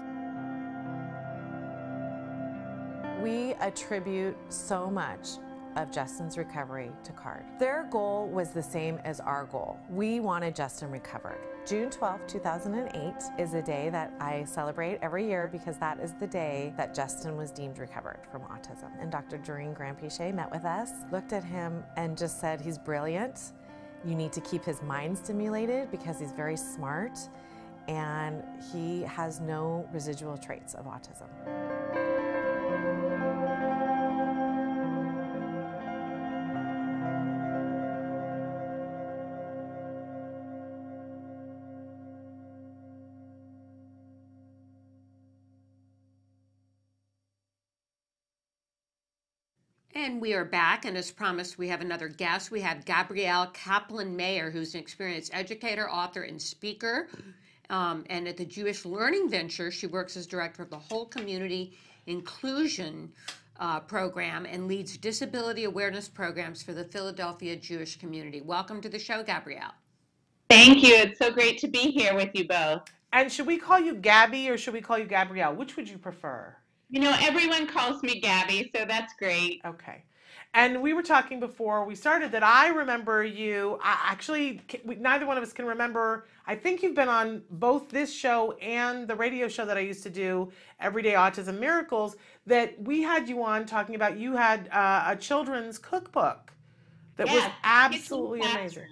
We attribute so much of Justin's recovery to CARD. Their goal was the same as our goal. We wanted Justin recovered. June 12, 2008 is a day that I celebrate every year because that is the day that Justin was deemed recovered from autism. And Dr. Doreen Grandpichet met with us, looked at him and just said, he's brilliant. You need to keep his mind stimulated because he's very smart and he has no residual traits of autism. And we are back, and as promised, we have another guest. We have Gabrielle Kaplan-Mayer, who's an experienced educator, author, and speaker. And at the Jewish Learning Venture, she works as director of the Whole Community Inclusion Program and leads disability awareness programs for the Philadelphia Jewish community. Welcome to the show, Gabrielle. Thank you. It's so great to be here with you both. And should we call you Gabby or should we call you Gabrielle? Which would you prefer? You know, everyone calls me Gabby, so that's great. Okay. And we were talking before we started that I remember you, neither one of us can remember, I think you've been on both this show and the radio show that I used to do, Everyday Autism Miracles, that we had you on talking about you had a children's cookbook that was absolutely amazing.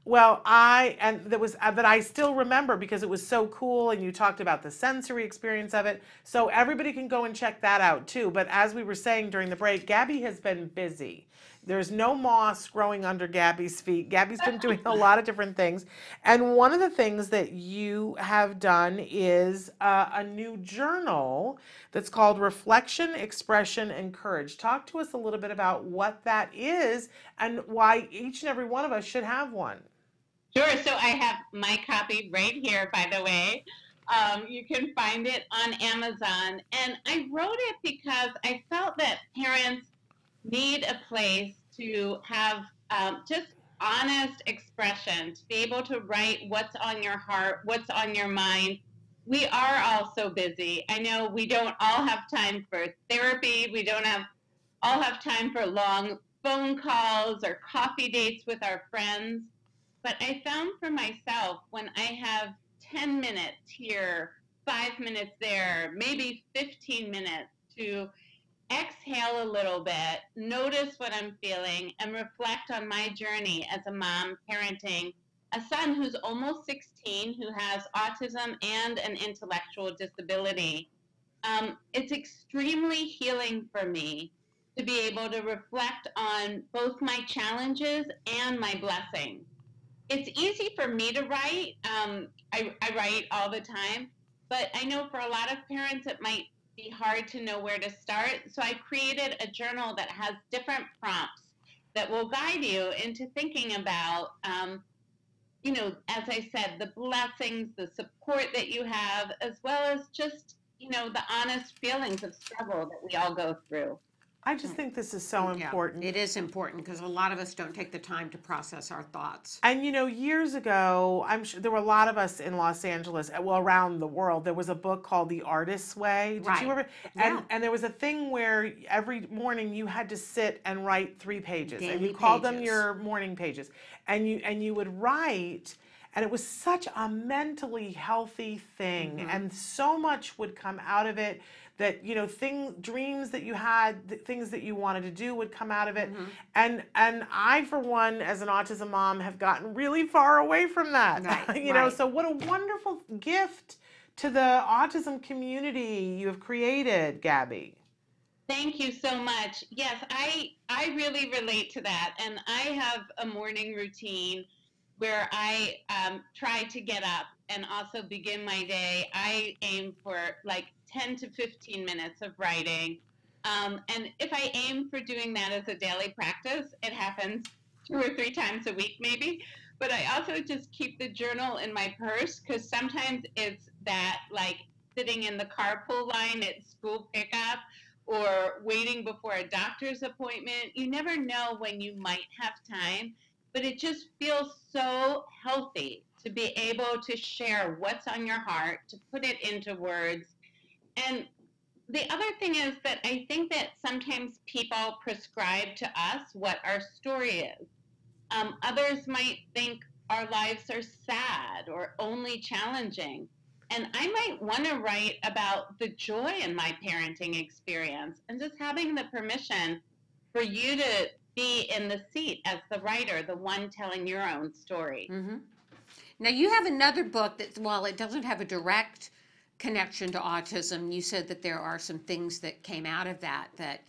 Well, that I still remember because it was so cool, and you talked about the sensory experience of it. So everybody can go and check that out too. But as we were saying during the break, Gabby has been busy. There's no moss growing under Gabby's feet. Gabby's been doing a lot of different things. And one of the things that you have done is a new journal that's called Reflection, Expression, and Courage. Talk to us a little bit about what that is and why each and every one of us should have one. Sure. So I have my copy right here, by the way. You can find it on Amazon. And I wrote it because I felt that parents need a place to have just honest expression, to be able to write what's on your heart, what's on your mind. We are all so busy. I know we don't all have time for therapy. We don't all have time for long phone calls or coffee dates with our friends. But I found for myself, when I have 10 minutes here, 5 minutes there, maybe 15 minutes to exhale a little bit, notice what I'm feeling, and reflect on my journey as a mom parenting a son who's almost 16, who has autism and an intellectual disability. It's extremely healing for me to be able to reflect on both my challenges and my blessings. It's easy for me to write. I write all the time, but I know for a lot of parents it might be hard to know where to start. So I created a journal that has different prompts that will guide you into thinking about, you know, as I said, the blessings, the support that you have, as well as just, you know, the honest feelings of struggle that we all go through. I just think this is so important. It is important because a lot of us don't take the time to process our thoughts. And you know, years ago, I'm sure there were a lot of us in Los Angeles, well, around the world. There was a book called The Artist's Way. Did you ever? And there was a thing where every morning you had to sit and write 3 pages, and you called them your morning pages, and you would write. And it was such a mentally healthy thing, and so much would come out of it. That, you know, dreams that you had, things that you wanted to do would come out of it. And I, for one, as an autism mom, have gotten really far away from that. You know, so what a wonderful gift to the autism community you have created, Gabby. Thank you so much. Yes, I really relate to that. And I have a morning routine where I try to get up and also begin my day. I aim for like 10 to 15 minutes of writing. And if I aim for doing that as a daily practice, it happens 2 or 3 times a week maybe. But I also just keep the journal in my purse because sometimes it's that like sitting in the carpool line at school pickup or waiting before a doctor's appointment. You never know when you might have time, but it just feels so healthy to be able to share what's on your heart, to put it into words. And the other thing is that I think that sometimes people prescribe to us what our story is. Others might think our lives are sad or only challenging. And I might want to write about the joy in my parenting experience and just having the permission for you to be in the seat as the writer, the one telling your own story. Now, you have another book that, while it doesn't have a direct connection to autism, you said that there are some things that came out of that that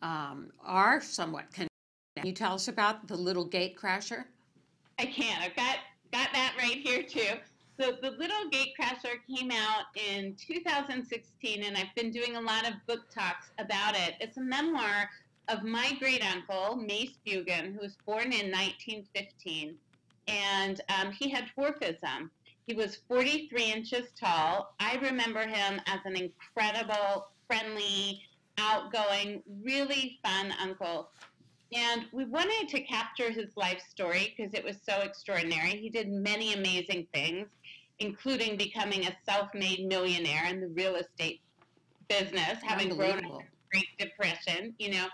are somewhat connected. Can you tell us about The Little Gate Crasher? I can. I've got that right here, too. So The Little Gate Crasher came out in 2016, and I've been doing a lot of book talks about it. It's a memoir of my great-uncle, Mace Bugan, who was born in 1915, and he had dwarfism. He was 43 inches tall. I remember him as an incredible, friendly, outgoing, really fun uncle. And we wanted to capture his life story because it was so extraordinary. He did many amazing things, including becoming a self-made millionaire in the real estate business, having grown up in the Great Depression, you know.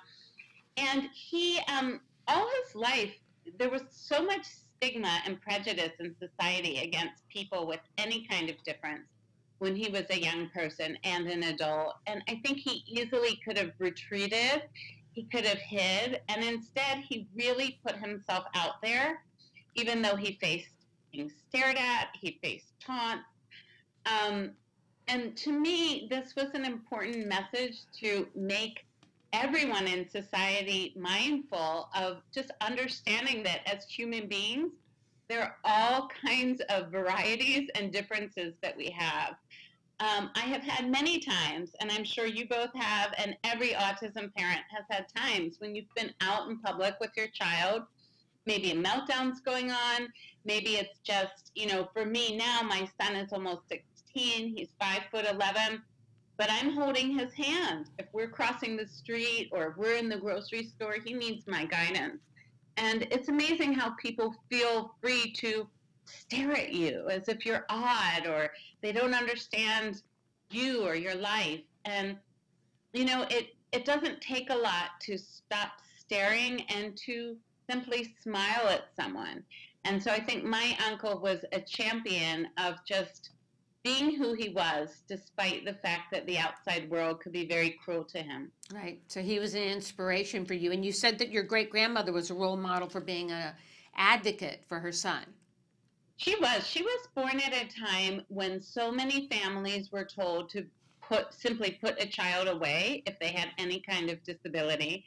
And he, all his life, there was so much stigma and prejudice in society against people with any kind of difference when he was a young person and an adult. And I think he easily could have retreated, he could have hid, and instead he really put himself out there, even though he faced being stared at, he faced taunts. And to me, this was an important message to make everyone in society mindful of just understanding that as human beings, there are all kinds of varieties and differences that we have. I have had many times, and I'm sure you both have, and every autism parent has had times when you've been out in public with your child, maybe a meltdown's going on, maybe it's just, you know, for me now, my son is almost 16, he's 5'11", but I'm holding his hand. If we're crossing the street or if we're in the grocery store, he needs my guidance. And it's amazing how people feel free to stare at you as if you're odd or they don't understand you or your life. And, you know, it doesn't take a lot to stop staring and to simply smile at someone. And so I think my uncle was a champion of just being who he was, despite the fact that the outside world could be very cruel to him. Right. So he was an inspiration for you. And you said that your great-grandmother was a role model for being an advocate for her son. She was. She was born at a time when so many families were told to simply put a child away if they had any kind of disability.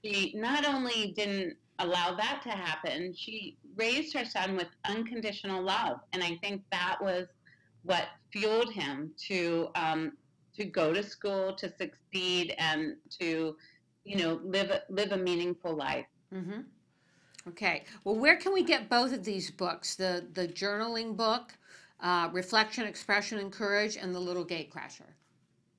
She not only didn't allow that to happen, she raised her son with unconditional love. And I think that was what fueled him to go to school, to succeed, and to, you know, live a meaningful life. Mm-hmm. Okay. Well, where can we get both of these books? The journaling book, Reflection, Expression, and Courage, and The Little Gatecrasher.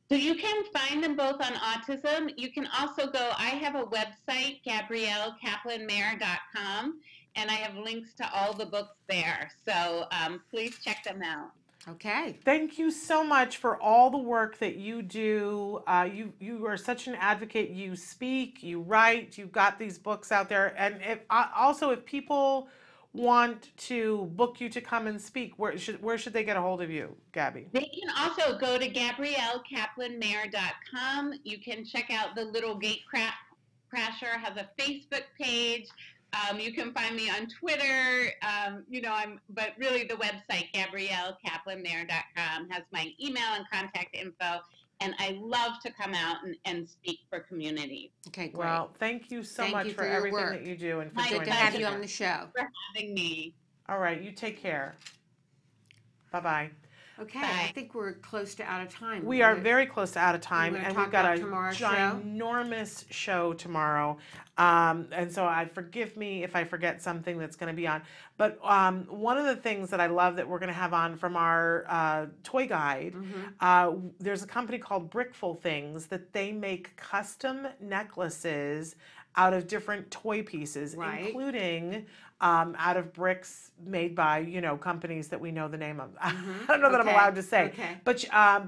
So you can find them both on autism. You can also go, I have a website, GabrielleKaplan-Mayer.com, and I have links to all the books there. So please check them out. Okay. Thank you so much for all the work that you do. You are such an advocate. You speak, you write, you've got these books out there. And if people want to book you to come and speak, where should they get a hold of you, Gabby? They can also go to GabrielleKaplan-Mayer.com. You can check out The Little Gatecrasher, has a Facebook page. You can find me on Twitter, but really the website, GabrielleKaplan-Mayer.com, has my email and contact info, and I love to come out and speak for community. Okay, great. Well, thank you so much for everything that you do and for joining us. Good to have you on the show. For having me. All right, you take care. Bye-bye. Okay, I think we're close to out of time. We are very close to out of time, and we've got a ginormous show tomorrow. And so forgive me if I forget something that's going to be on. But one of the things that I love that we're going to have on from our toy guide, there's a company called Brickful Things that they make custom necklaces out of different toy pieces, including out of bricks made by, companies that we know the name of. I don't know that I'm allowed to say, but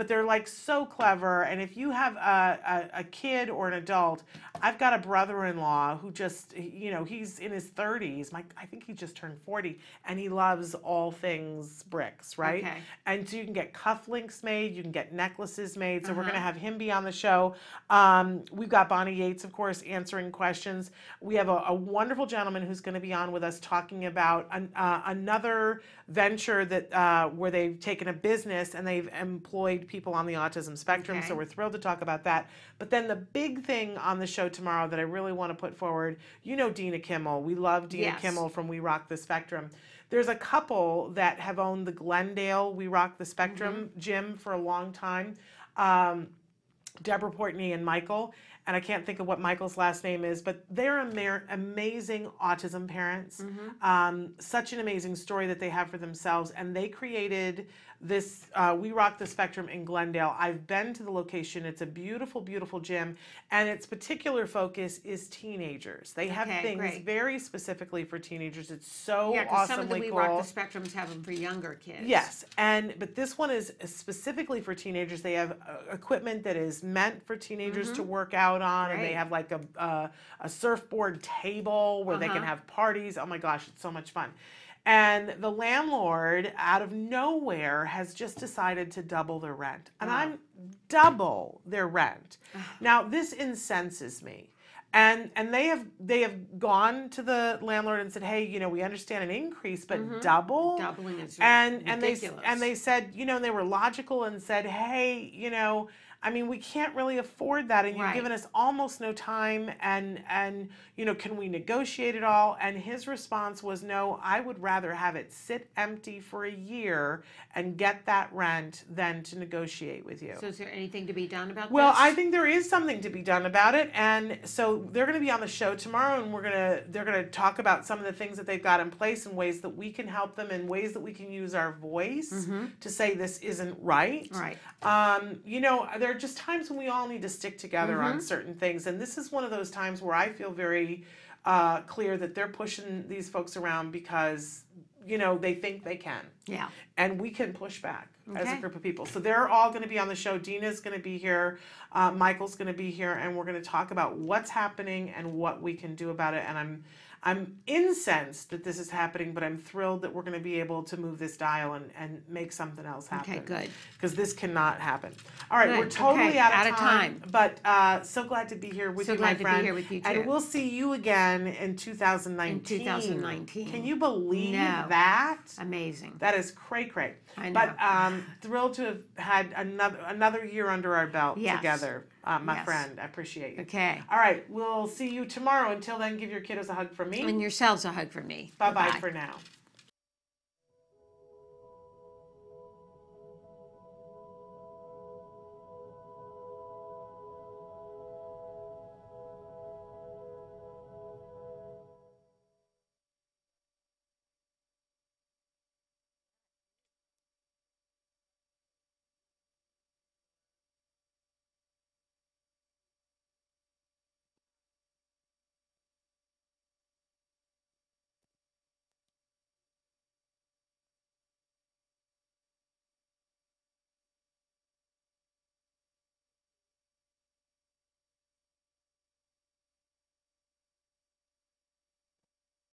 they're like so clever. And if you have a kid or an adult, I've got a brother-in-law who just, he's in his 30s. I think he just turned 40, and he loves all things bricks, right? Okay. And so you can get cufflinks made, you can get necklaces made. So we're going to have him be on the show. We've got Bonnie Yates, of course, answering questions. We have a wonderful gentleman who's going to be on with us talking about another venture that where they've taken a business and they've employed people on the autism spectrum. So we're thrilled to talk about that. But then the big thing on the show tomorrow that I really want to put forward, Dina Kimmel. We love Dina Kimmel from We Rock the Spectrum. There's a couple that have owned the Glendale We Rock the Spectrum gym for a long time. Deborah Portney and Michael. and I can't think of what Michael's last name is, but they're amazing autism parents. Such an amazing story that they have for themselves, and they created this We Rock the Spectrum in Glendale. I've been to the location. It's a beautiful, beautiful gym, and its particular focus is teenagers. They have things very specifically for teenagers. It's so awesomely some of the We cool. Rock the Spectrums have them for younger kids. Yes, but this one is specifically for teenagers. They have equipment that is meant for teenagers to work out on, and they have like a surfboard table where they can have parties. Oh my gosh, it's so much fun. And the landlord, out of nowhere, has just decided to double their rent. And I'm double their rent. Now, this incenses me. And they have gone to the landlord and said, hey, we understand an increase, but double? Doubling is ridiculous. ridiculous. They said, they were logical and said, hey, we can't really afford that, and you've given us almost no time, and can we negotiate it all? And his response was, no, I would rather have it sit empty for a year and get that rent than to negotiate with you. So is there anything to be done about Well, this? I think there is something to be done about it, and so they're going to be on the show tomorrow, and they're going to talk about some of the things that they've got in place and ways that we can help them, and ways that we can use our voice to say this isn't right. Right. There are just times when we all need to stick together on certain things, and this is one of those times where I feel very clear that they're pushing these folks around because they think they can. Yeah. And we can push back as a group of people. So they're all going to be on the show. Dina's going to be here. Michael's going to be here, and we're going to talk about what's happening and what we can do about it. And I'm incensed that this is happening, but I'm thrilled that we're going to be able to move this dial and make something else happen. Okay, good. Because this cannot happen. All right, Good. we're totally out of time. But so glad to be here with you, my friend. So glad to be here with you, too. And we'll see you again in 2019. In 2019. Can you believe No. that? Amazing. That is cray-cray. I know. But thrilled to have had another year under our belt Yes. together, my Yes. friend. I appreciate you. Okay. All right, we'll see you tomorrow. Until then, give your kiddos a hug from me. And yourselves a hug from me. Bye-bye Bye-bye. for now.